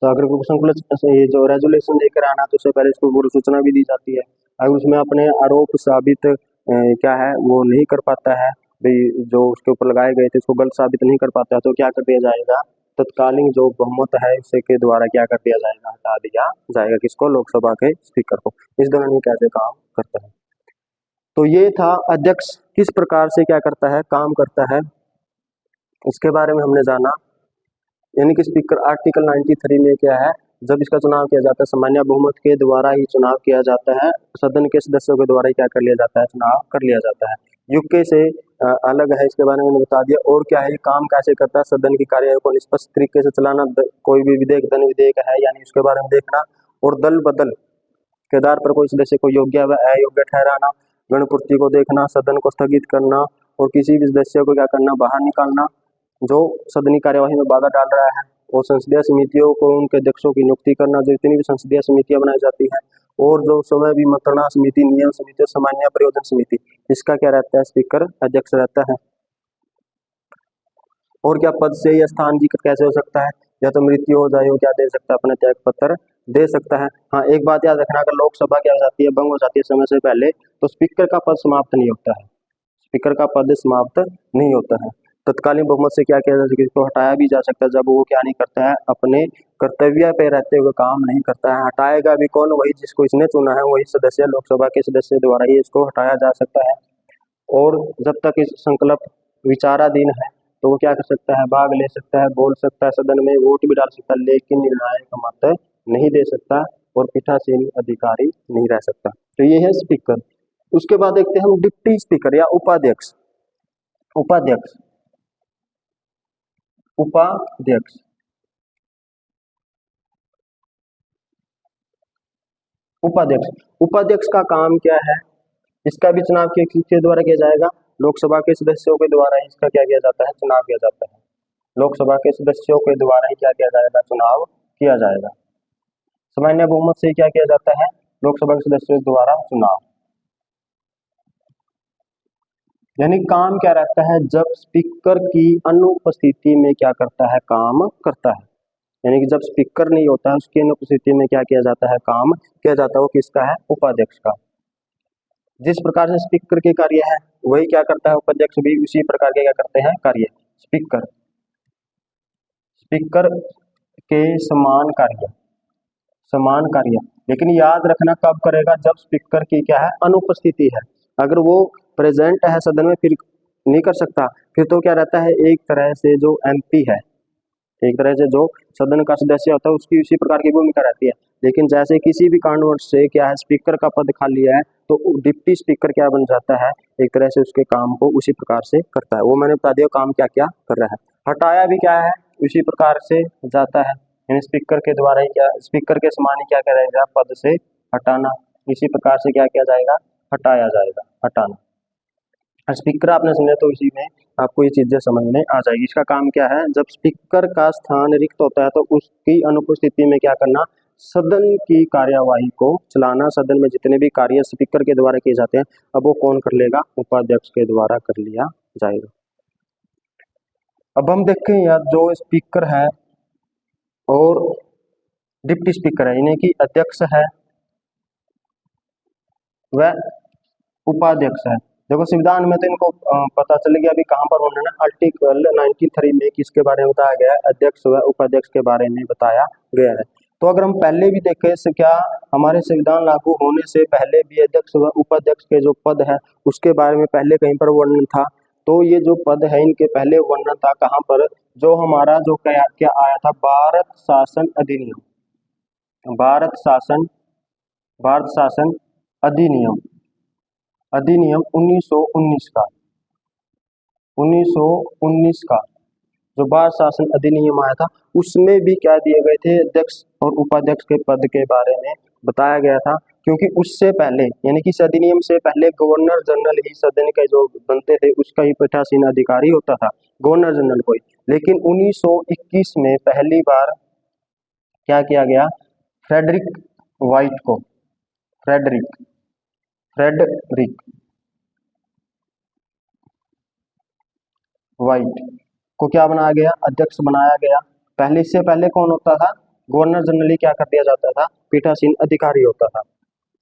तो अगर कोई संकुल ये जो रेजोल्यूशन लेकर आना, तो उससे पहले इसको पूर्व सूचना भी दी जाती है। अगर उसमें अपने आरोप साबित क्या है वो नहीं कर पाता है, भाई जो उसके ऊपर लगाए गए थे उसको गलत साबित नहीं कर पाता है, तो क्या कर दिया जाएगा, तत्कालीन जो बहुमत है उसे के द्वारा क्या कर दिया जाएगा, हटा दिया जाएगा, किसको, लोकसभा के स्पीकर को। इस दौरान ये कैसे काम करता है। तो ये था अध्यक्ष किस प्रकार से क्या करता है, काम करता है, इसके बारे में हमने जाना। यानी कि स्पीकर आर्टिकल 93 में क्या है, जब इसका चुनाव किया जाता है सामान्य बहुमत के द्वारा ही चुनाव किया जाता है, सदन के सदस्यों के द्वारा ही क्या कर लिया जाता है, चुनाव कर लिया जाता है। यूके से अलग है, इसके बारे में मैंने बता दिया। और क्या है, ये काम कैसे करता है, सदन की कार्यवाही को निष्पक्ष तरीके से चलाना, कोई भी विधेयक धन विधेयक है यानी उसके बारे में देखना, और दल बदल के आधार पर कोई सदस्य को योग्य व अयोग्य ठहराना, गणपूर्ति को देखना, सदन को स्थगित करना, और किसी भी सदस्य को क्या करना, बाहर निकालना जो सदनी कार्यवाही में बाधा डाल रहा है, और संसदीय समितियों को उनके अध्यक्षों की नियुक्ति करना, जो इतनी भी संसदीय समितियां बनाई जाती है, और जो समय भी मंत्रणा समिति, नियम समिति, सामान्य प्रयोजन समिति, इसका क्या रहता है, स्पीकर अध्यक्ष रहता है। और क्या पद से या स्थान जी कैसे हो सकता है, या तो मृत्यु हो जाए, क्या दे सकता है, अपना त्याग पत्र दे सकता है। हाँ, एक बात याद रखना, अगर लोकसभा क्या हो जाती है, भंग हो जाती है समय से पहले, तो स्पीकर का पद समाप्त नहीं होता है, स्पीकर का पद समाप्त नहीं होता है। तत्कालीन बहुमत से क्या किया जा सकता है, इसको हटाया भी जा सकता है, जब वो क्या नहीं करता है, अपने कर्तव्य पे रहते हुए काम नहीं करता है। हटाएगा भी कौन, वही जिसको इसने चुना है, वही सदस्य, लोकसभा के सदस्य द्वारा ही इसको हटाया जा सकता है। और जब तक इस संकल्प विचाराधीन है, तो वो क्या कर सकता है, भाग ले सकता है, बोल सकता है, सदन में वोट भी डाल सकता है, लेकिन निर्णायक मत नहीं दे सकता, और पीठासीन अधिकारी नहीं रह सकता। तो ये है स्पीकर। उसके बाद देखते हैं हम डिप्टी स्पीकर या उपाध्यक्ष। उपाध्यक्ष, उपाध्यक्ष, उपाध्यक्ष, उपाध्यक्ष का काम क्या है, इसका भी चुनाव किसके द्वारा किया जाएगा, लोकसभा के सदस्यों के द्वारा ही इसका क्या किया जाता है, चुनाव किया जाता है। लोकसभा के सदस्यों के द्वारा ही क्या किया जाएगा, चुनाव किया जाएगा। सामान्य बहुमत से क्या किया जाता है, लोकसभा के सदस्यों द्वारा चुनाव। यानी काम क्या रहता है, जब स्पीकर की अनुपस्थिति में क्या करता है, काम करता है। यानी कि जब स्पीकर नहीं होता है, उसकी अनुपस्थिति में क्या किया जाता है, काम किया जाता है, वो किसका है, उपाध्यक्ष का। जिस प्रकार से स्पीकर के कार्य है वही क्या करता है, उपाध्यक्ष भी उसी प्रकार के क्या करते हैं, कार्य। स्पीकर, स्पीकर के समान कार्य, समान कार्य, लेकिन याद रखना कब करेगा, जब स्पीकर की क्या है, अनुपस्थिति है। अगर वो प्रेजेंट है सदन में, फिर नहीं कर सकता, फिर तो क्या रहता है, एक तरह से जो एमपी है, एक तरह से जो सदन का सदस्य होता है, उसकी उसी प्रकार की भूमिका रहती है। लेकिन जैसे किसी भी कारणवश से क्या है, स्पीकर का पद खाली है, तो डिप्टी स्पीकर क्या बन जाता है, एक तरह से उसके काम को उसी प्रकार से करता है। वो मैंने बता दिया काम क्या क्या कर रहा है। हटाया भी क्या है, उसी प्रकार से जाता है, यानी स्पीकर के द्वारा ही क्या, स्पीकर के समान ही क्या करेगा, पद से हटाना, इसी प्रकार से क्या किया जाएगा, हटाया जाएगा, हटाना। स्पीकर आपने सुने तो इसी में आपको ये चीजें समझ में आ जाएगी। इसका काम क्या है, जब स्पीकर का स्थान रिक्त होता है, तो उसकी अनुपस्थिति में क्या करना, सदन की कार्यवाही को चलाना। सदन में जितने भी कार्य स्पीकर के द्वारा किए जाते हैं, अब वो कौन कर लेगा, उपाध्यक्ष के द्वारा कर लिया जाएगा। अब हम देखें यार, जो स्पीकर है और डिप्टी स्पीकर है, इन्हें की अध्यक्ष है वह उपाध्यक्ष है। देखो संविधान में तो इनको पता चल गया अभी कहाँ पर उन्होंने आर्टिकल 93 में किसके बारे में बताया गया है, अध्यक्ष व उपाध्यक्ष के बारे में बताया गया है। तो अगर हम पहले भी देखें से क्या हमारे संविधान लागू होने से पहले भी अध्यक्ष व उपाध्यक्ष के जो पद है उसके बारे में पहले कहीं पर वर्णन था। तो ये जो पद है इनके पहले वर्णन था कहाँ पर, जो हमारा जो क्या आया था, भारत शासन अधिनियम, भारत शासन भारत शासन अधिनियम, अधिनियम 1919 का, 1919 का जो भारत शासन अधिनियम आया था, उसमें भी क्या दिए गए थे, अध्यक्ष और उपाध्यक्ष के पद के बारे में बताया गया था। क्योंकि उससे पहले यानी कि इस अधिनियम से पहले गवर्नर जनरल ही सदन के जो बनते थे उसका ही पीठासीन अधिकारी होता था, गवर्नर जनरल कोई। लेकिन 1921 में पहली बार क्या किया गया, फ्रेडरिक वाइट को, फ्रेडरिक फ्रेडरिक वाइट को क्या बनाया गया, अध्यक्ष बनाया गया। पहले, इससे पहले कौन होता था, गवर्नर जनरल ही क्या कर दिया जाता था, पीठासीन अधिकारी होता था।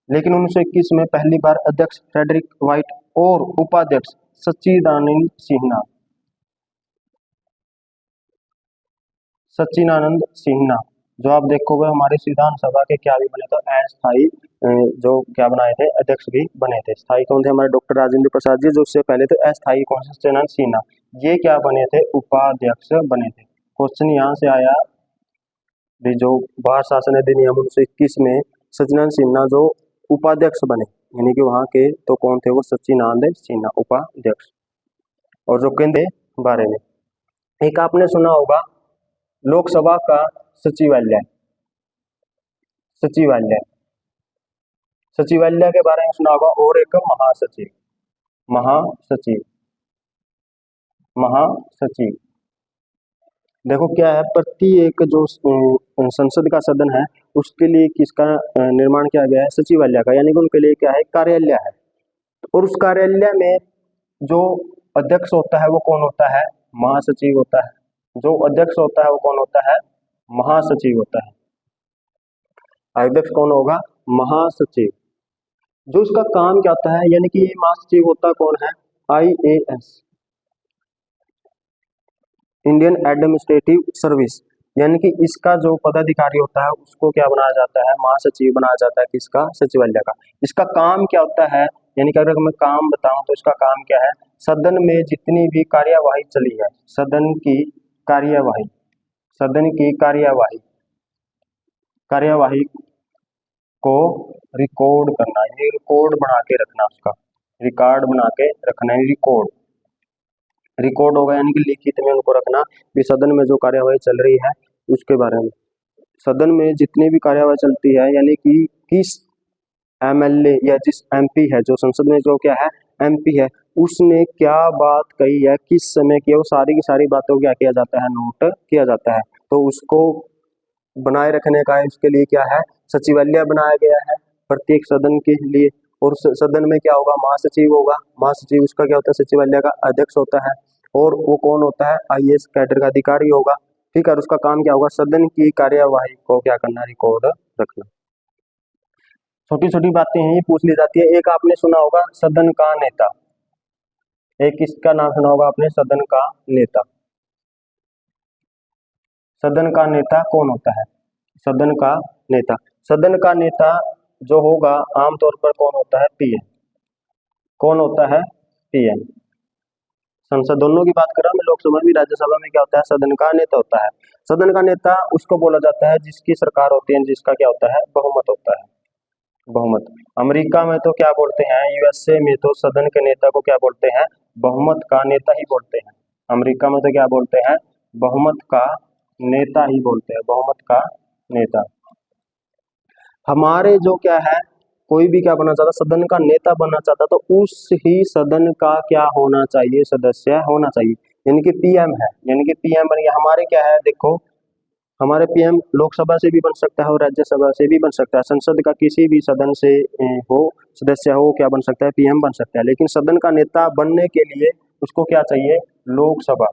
लेकिन 1921 में पहली बार अध्यक्ष फ्रेडरिक वाइट और उपाध्यक्ष सच्चिदानंद सिन्हा, सच्चिदानंद सिन्हा जो आप देखोगे हमारे संविधान सभा के क्या भी बने थे, अस्थायी जो क्या बनाए थे, अध्यक्ष भी बने थे। स्थायी कौन थे, हमारे डॉक्टर राजेंद्र प्रसाद जी, जो उससे पहले तो अस्थायी कौन से, सच्चिदानंद सिन्हा, ये क्या बने थे, उपाध्यक्ष बने थे। क्वेश्चन यहाँ से आया भी, जो भारत शासन अधिनियम 1921 में सच्चिदानंद सिन्हा जो उपाध्यक्ष बने, यानी कि वहां के तो कौन थे वो, सच्चिदानंद सिन्हा उपाध्यक्ष। और जो केंद्र बारे में एक आपने सुना होगा, लोकसभा का सचिवालय, सचिवालय, सचिवालय के बारे में सुना होगा। और एक महासचिव, महासचिव, महासचिव। देखो क्या है, प्रत्येक जो संसद का सदन है उसके लिए किसका निर्माण किया गया है, सचिवालय का, यानी कि उनके लिए क्या है, कार्यालय है। और उस कार्यालय में जो अध्यक्ष होता है वो कौन होता है, महासचिव होता है। जो अध्यक्ष होता है वो कौन होता है, महासचिव होता है। अध्यक्ष कौन होगा, महासचिव। जो इसका काम क्या होता है, यानी कि ये महासचिव होता कौन है, IAS, इंडियन एडमिनिस्ट्रेटिव सर्विस, यानी कि इसका जो पदाधिकारी होता है उसको क्या बनाया जाता है, महासचिव बनाया जाता है, किसका, सचिवालय का। इसका काम क्या होता है, यानी कि अगर मैं काम बताऊं तो इसका काम क्या है, सदन में जितनी भी कार्यवाही चली है, सदन की कार्यवाही, सदन की कार्यवाही, कार्यवाही को रिकॉर्ड करना, यानी रिकॉर्ड बना के रखना, उसका रिकॉर्ड बना के रखना, रिकॉर्ड, रिकॉर्ड होगा यानी कि लिखित में उनको रखना भी सदन में जो कार्यवाही चल रही है उसके बारे में। सदन में जितनी भी कार्यवाही चलती है, यानी कि किस MLA या जिस MP है, जो संसद में जो क्या है MP है, उसने क्या बात कही है, किस समय की है, वो सारी की सारी बातों को क्या किया जाता है, नोट किया जाता है। तो उसको बनाए रखने का इसके लिए क्या है, सचिवालय बनाया गया है प्रत्येक सदन के लिए। और सदन में क्या होगा, महासचिव होगा, महासचिव उसका क्या होता है, सचिवालय का अध्यक्ष होता है। और वो कौन होता है, IAS कैडर का अधिकारी होगा, ठीक है। उसका काम क्या होगा, सदन की कार्यवाही को क्या करना, रिकॉर्ड रखना। छोटी छोटी बातें हैं, ये पूछ ली जाती है। एक आपने सुना होगा सदन का नेता, एक किसका नाम सुना होगा आपने, सदन का नेता। सदन का नेता कौन होता है, सदन का नेता, सदन का नेता जो होगा आमतौर पर कौन होता है, PM। कौन होता है, PM। संसद दोनों की बात कर रहा हूं मैं, लोकसभा में राज्यसभा में क्या होता है, सदन का नेता होता है। सदन का नेता उसको बोला जाता है जिसकी सरकार होती है, जिसका क्या होता है, बहुमत होता है, बहुमत। अमेरिका में तो क्या बोलते हैं, USA में तो सदन के नेता को क्या बोलते हैं, बहुमत का नेता ही बोलते हैं। अमेरिका में तो क्या बोलते हैं, बहुमत का नेता ही बोलते हैं, बहुमत का नेता। हमारे जो क्या है, कोई भी क्या बनना चाहता, सदन का नेता बनना चाहता, तो उस ही सदन का क्या होना चाहिए, सदस्य होना चाहिए, यानी कि PM है, यानी कि PM बन गया। हमारे क्या है, देखो हमारे PM लोकसभा से भी बन सकता है और राज्यसभा से भी बन सकता है, संसद का किसी भी सदन से हो, सदस्य हो, क्या बन सकता है, PM बन सकता है। लेकिन सदन का नेता बनने के लिए उसको क्या चाहिए, लोकसभा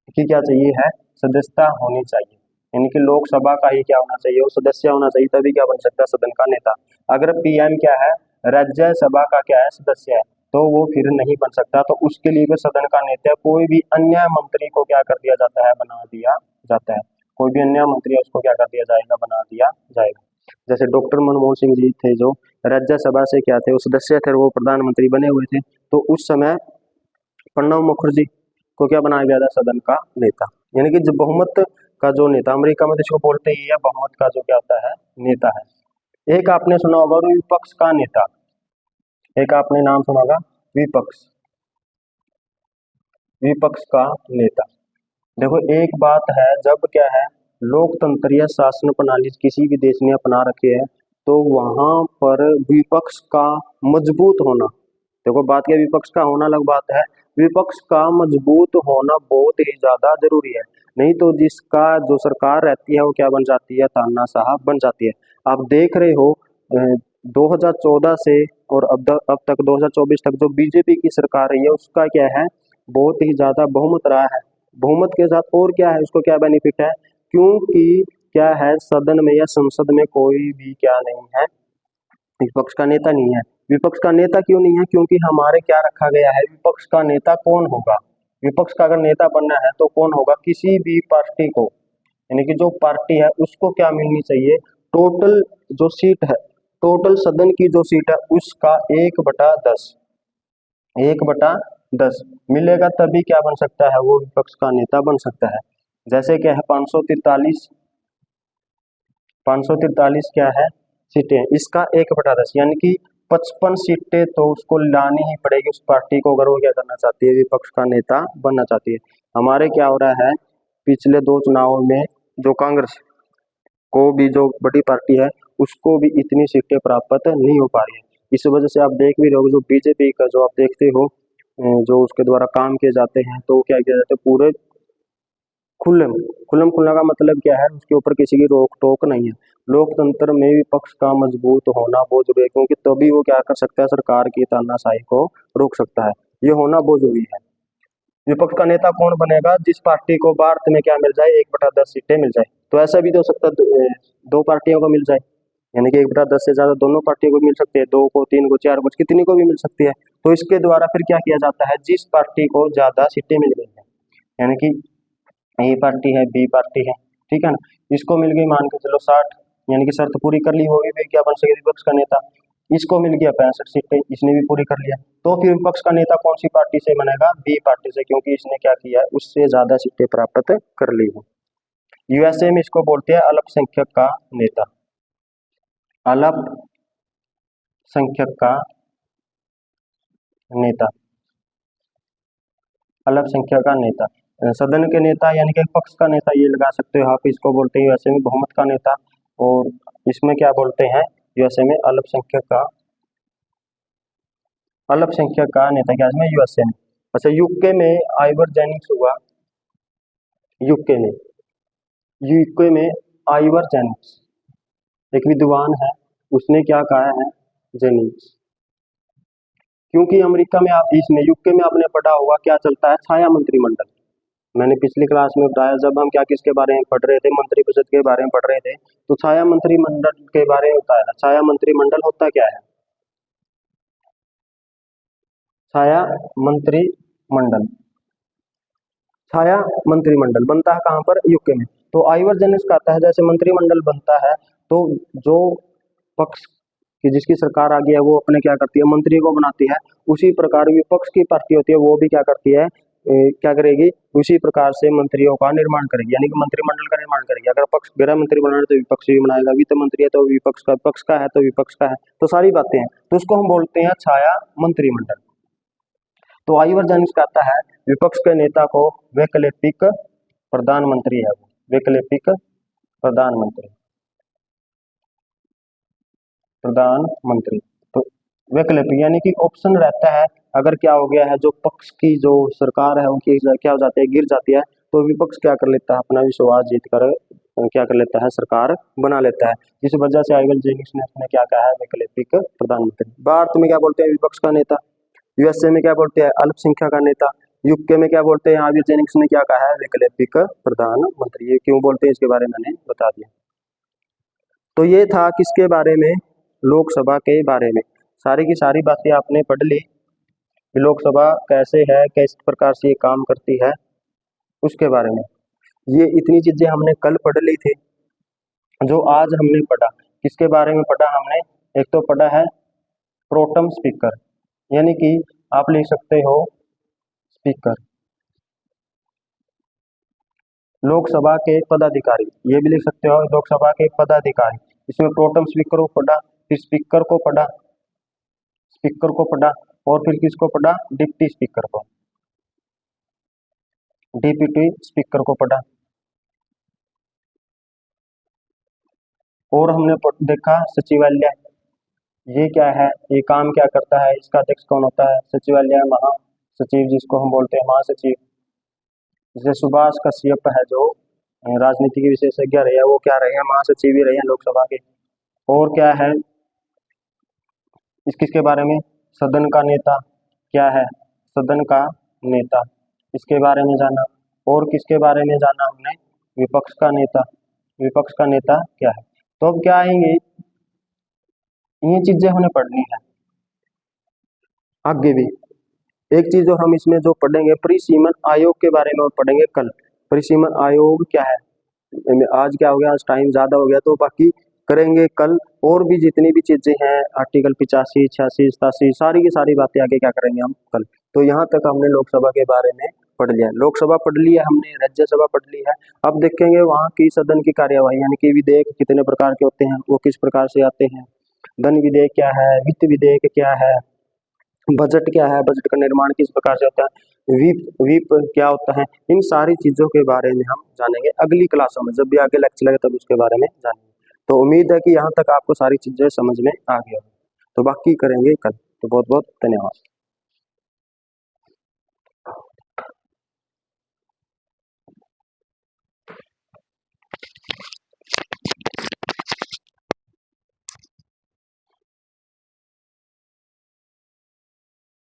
की क्या चाहिए है, सदस्यता होनी चाहिए, यानी कि लोकसभा का ही क्या होना चाहिए, वो सदस्य होना चाहिए, तभी क्या बन सकता है, सदन का नेता। अगर PM क्या है, राज्यसभा का क्या है, सदस्य है, तो वो फिर नहीं बन सकता। तो उसके लिए भी सदन का नेता कोई भी अन्य मंत्री को क्या कर दिया जाता है, बना दिया जाता है। कोई भी अन्य मंत्री है उसको क्या कर दिया जाएगा, बना दिया जाएगा। जैसे डॉक्टर मनमोहन सिंह जी थे जो राज्यसभा से क्या थे, वो सदस्य थे, वो प्रधानमंत्री बने हुए थे। तो उस समय प्रणब मुखर्जी को क्या बनाया गया था, सदन का नेता, यानी कि जो बहुमत का जो नेता, अमेरिका में तो इसको बोलते ही है बहुमत का जो क्या होता है, नेता है। एक आपने सुना होगा विपक्ष का नेता, एक आपने नाम सुना होगा विपक्ष, विपक्ष का नेता। देखो एक बात है, जब क्या है लोकतंत्र या शासन प्रणाली किसी भी देश ने अपना रखी है तो वहां पर विपक्ष का मजबूत होना, देखो बात क्या विपक्ष का होना अलग बात है, विपक्ष का मजबूत होना बहुत ही ज्यादा जरूरी है। नहीं तो जिसका जो सरकार रहती है वो क्या बन जाती है, तानाशाह बन जाती है। आप देख रहे हो 2014 से और अब तक 2024 तक जो बीजेपी की सरकार रही है उसका क्या है, बहुत ही ज्यादा बहुमत रहा है। बहुमत के साथ और क्या है, उसको क्या बेनिफिट है, क्योंकि क्या है सदन में या संसद में कोई भी क्या नहीं है, विपक्ष का नेता नहीं है। विपक्ष का नेता क्यों नहीं है, क्योंकि हमारे क्या रखा गया है, विपक्ष का नेता कौन होगा, विपक्ष का अगर नेता बनना है तो कौन होगा, किसी भी पार्टी को, यानी कि जो पार्टी है उसको क्या मिलनी चाहिए, टोटल जो सीट है, टोटल सदन की जो सीट है उसका 1/10, 1/10 मिलेगा, तभी क्या बन सकता है, वो विपक्ष का नेता बन सकता है। जैसे क्या है 543 क्या है सीटें, इसका 1/10 यानी कि 55 सीटें तो उसको लानी ही पड़ेगी उस पार्टी को, अगर वो क्या करना चाहती है, विपक्ष का नेता बनना चाहती है। हमारे क्या हो रहा है, पिछले 2 चुनावों में जो कांग्रेस को भी, जो बड़ी पार्टी है उसको भी इतनी सीटें प्राप्त नहीं हो पा रही है। इस वजह से आप देख भी रहे हो जो बीजेपी का जो आप देखते हो जो उसके द्वारा काम किए जाते हैं, तो क्या किया जाता है, पूरे खुल्लम खुल्लम खुल्ला का मतलब क्या है, उसके ऊपर किसी की रोक टोक नहीं है। लोकतंत्र में विपक्ष का मजबूत होना बहुत जरूरी है, क्योंकि तभी वो क्या कर सकता है, सरकार की तानाशाही को रोक सकता है, ये होना बहुत जरूरी है। विपक्ष का नेता कौन बनेगा, जिस पार्टी को भारत में क्या मिल जाए, 1/10 सीटें मिल जाए। तो ऐसा भी तो हो सकता है दो पार्टियों को मिल जाए, यानी कि 1/10 से ज्यादा दोनों पार्टियों को मिल सकती है, 2 को, 3 को, 4 को, कितनी को भी मिल सकती है। तो इसके द्वारा फिर क्या किया जाता है, जिस पार्टी को ज्यादा सीटें मिल गई है, यानी कि ए पार्टी है, बी पार्टी है, ठीक है ना, इसको मिल गई मान के चलो 60, यानी कि शर्त पूरी कर ली, होगी भी क्या बन सके विपक्ष का नेता। इसको मिल गया 65 सीटें, इसने भी पूरी कर लिया, तो फिर विपक्ष का नेता कौन सी पार्टी से बनेगा, बी पार्टी से, क्योंकि इसने क्या किया है, उससे ज्यादा सीटें प्राप्त कर ली है। यूएसए में इसको बोलते हैं अल्पसंख्यक का नेता, अल्पसंख्यक का नेता, अल्पसंख्यक का नेता। सदन के नेता यानी कि पक्ष का नेता ये लगा सकते हो आप, इसको बोलते हैं यूएसए में बहुमत का नेता, और इसमें क्या बोलते हैं यूएसए में अल्पसंख्यक का नेता, क्या इसमें यूएसए में। अच्छा यूके में आइवर जेनिक्स हुआ, यूके में यूके में आइवर जेनिक्स एक विद्वान है, उसने क्या कहा है, जेनिक्स, क्योंकि अमेरिका में आप, इसमें यूके में आपने पढ़ा होगा क्या चलता है, छाया मंत्रिमंडल। मैंने पिछली क्लास में बताया, जब हम क्या किसके बारे में पढ़ रहे थे, मंत्रिपरिषद के बारे में पढ़ रहे थे, तो छाया मंत्रिमंडल के बारे में बताया। छाया मंत्रिमंडल होता क्या है, छाया मंत्रिमंडल, छाया मंत्रिमंडल बनता है कहाँ पर, यूके में। तो आइवर जेनिक्स कहता है जैसे मंत्रिमंडल बनता है तो जो पक्ष की जिसकी सरकार आ गई है वो अपने क्या करती है, मंत्री को बनाती है, उसी प्रकार विपक्ष की पार्टी होती है वो भी क्या करती है, क्या करेगी, उसी प्रकार से मंत्रियों का निर्माण करेगी, यानी कि मंत्रिमंडल का निर्माण करेगी। अगर पक्ष गृह मंत्री बनाना है तो विपक्ष भी बनाएगा, वित्त मंत्री है तो विपक्ष का, पक्ष का है तो विपक्ष का है, तो सारी बातें हैं, तो उसको हम बोलते हैं छाया मंत्रिमंडल। तो आइवर जेनिक्स कहता है विपक्ष के नेता को वैकल्पिक प्रधानमंत्री है, वो वैकल्पिक प्रधानमंत्री, प्रधानमंत्री। तो वैकल्पिक यानी कि ऑप्शन रहता है, अगर क्या हो गया है, जो पक्ष की जो सरकार है उनकी क्या हो जाती है, गिर जाती है, तो विपक्ष क्या कर लेता है, अपना विश्वास जीत कर क्या कर लेता है, सरकार बना लेता है। इस वजह से आइवर जेनिक्स ने अपने क्या कहा है, वैकल्पिक प्रधानमंत्री। भारत में क्या बोलते हैं, विपक्ष का नेता। यूएसए में क्या बोलते हैं, अल्पसंख्यक का नेता। यूके में क्या बोलते हैं, आइवर जेनिक्स ने क्या कहा है, वैकल्पिक प्रधानमंत्री। ये क्यों बोलते हैं इसके बारे में मैंने बता दिया। तो ये था किसके बारे में, लोकसभा के बारे में। सारी की सारी बातें आपने पढ़ ली, लोकसभा कैसे है, किस प्रकार से ये काम करती है, उसके बारे में। ये इतनी चीजें हमने कल पढ़ ली थी, जो आज हमने पढ़ा किसके बारे में पढ़ा हमने, एक तो पढ़ा है प्रोटम स्पीकर, यानी कि आप लिख सकते हो स्पीकर, लोकसभा के पदाधिकारी, ये भी लिख सकते हो लोकसभा के पदाधिकारी। इसमें प्रोटम स्पीकर को पढ़ा, फिर स्पीकर को पढ़ा, और फिर किसको पढ़ा, डिप्टी स्पीकर को, डिप्टी स्पीकर को पढ़ा। और हमने देखा सचिवालय, ये क्या है, ये काम क्या करता है, इसका अध्यक्ष कौन होता है, सचिवालय महासचिव, जिसको हम बोलते हैं महासचिव। जैसे सुभाष कश्यप है जो राजनीति के विशेषज्ञ रहे हैं, वो क्या रहे हैं, महासचिव ही रहे हैं लोकसभा के। और क्या है किसके बारे में, सदन का नेता क्या है, सदन का नेता, इसके बारे में जाना। और किसके बारे में जाना हमने, विपक्ष का नेता, विपक्ष का नेता क्या है। तो अब क्या आएंगे, ये चीजें हमने पढ़नी है। आगे भी एक चीज जो हम इसमें जो पढ़ेंगे, परिसीमन आयोग के बारे में पढ़ेंगे कल। परिसीमन आयोग क्या है, आज क्या हो गया, आज टाइम ज्यादा हो गया, तो बाकी करेंगे कल। और भी जितनी भी चीजें हैं, आर्टिकल 85, 86, 87, सारी की सारी बातें आगे क्या करेंगे हम कल। तो यहाँ तक हमने लोकसभा के बारे में पढ़ लिया, लोकसभा पढ़ लिया हमने, राज्यसभा पढ़ ली है। अब देखेंगे वहाँ की सदन की कार्यवाही, यानी कि विधेयक कितने प्रकार के होते हैं, वो किस प्रकार से आते हैं, धन विधेयक क्या है, वित्त विधेयक क्या है, बजट क्या है, बजट का निर्माण किस प्रकार से होता है, विप क्या होता है, इन सारी चीजों के बारे में हम जानेंगे अगली क्लासों में, जब भी आगे लेक्चर लगे तब उसके बारे में जानेंगे। तो उम्मीद है कि यहाँ तक आपको सारी चीजें समझ में आ गई होगी, तो बाकी करेंगे कल। तो बहुत बहुत धन्यवाद।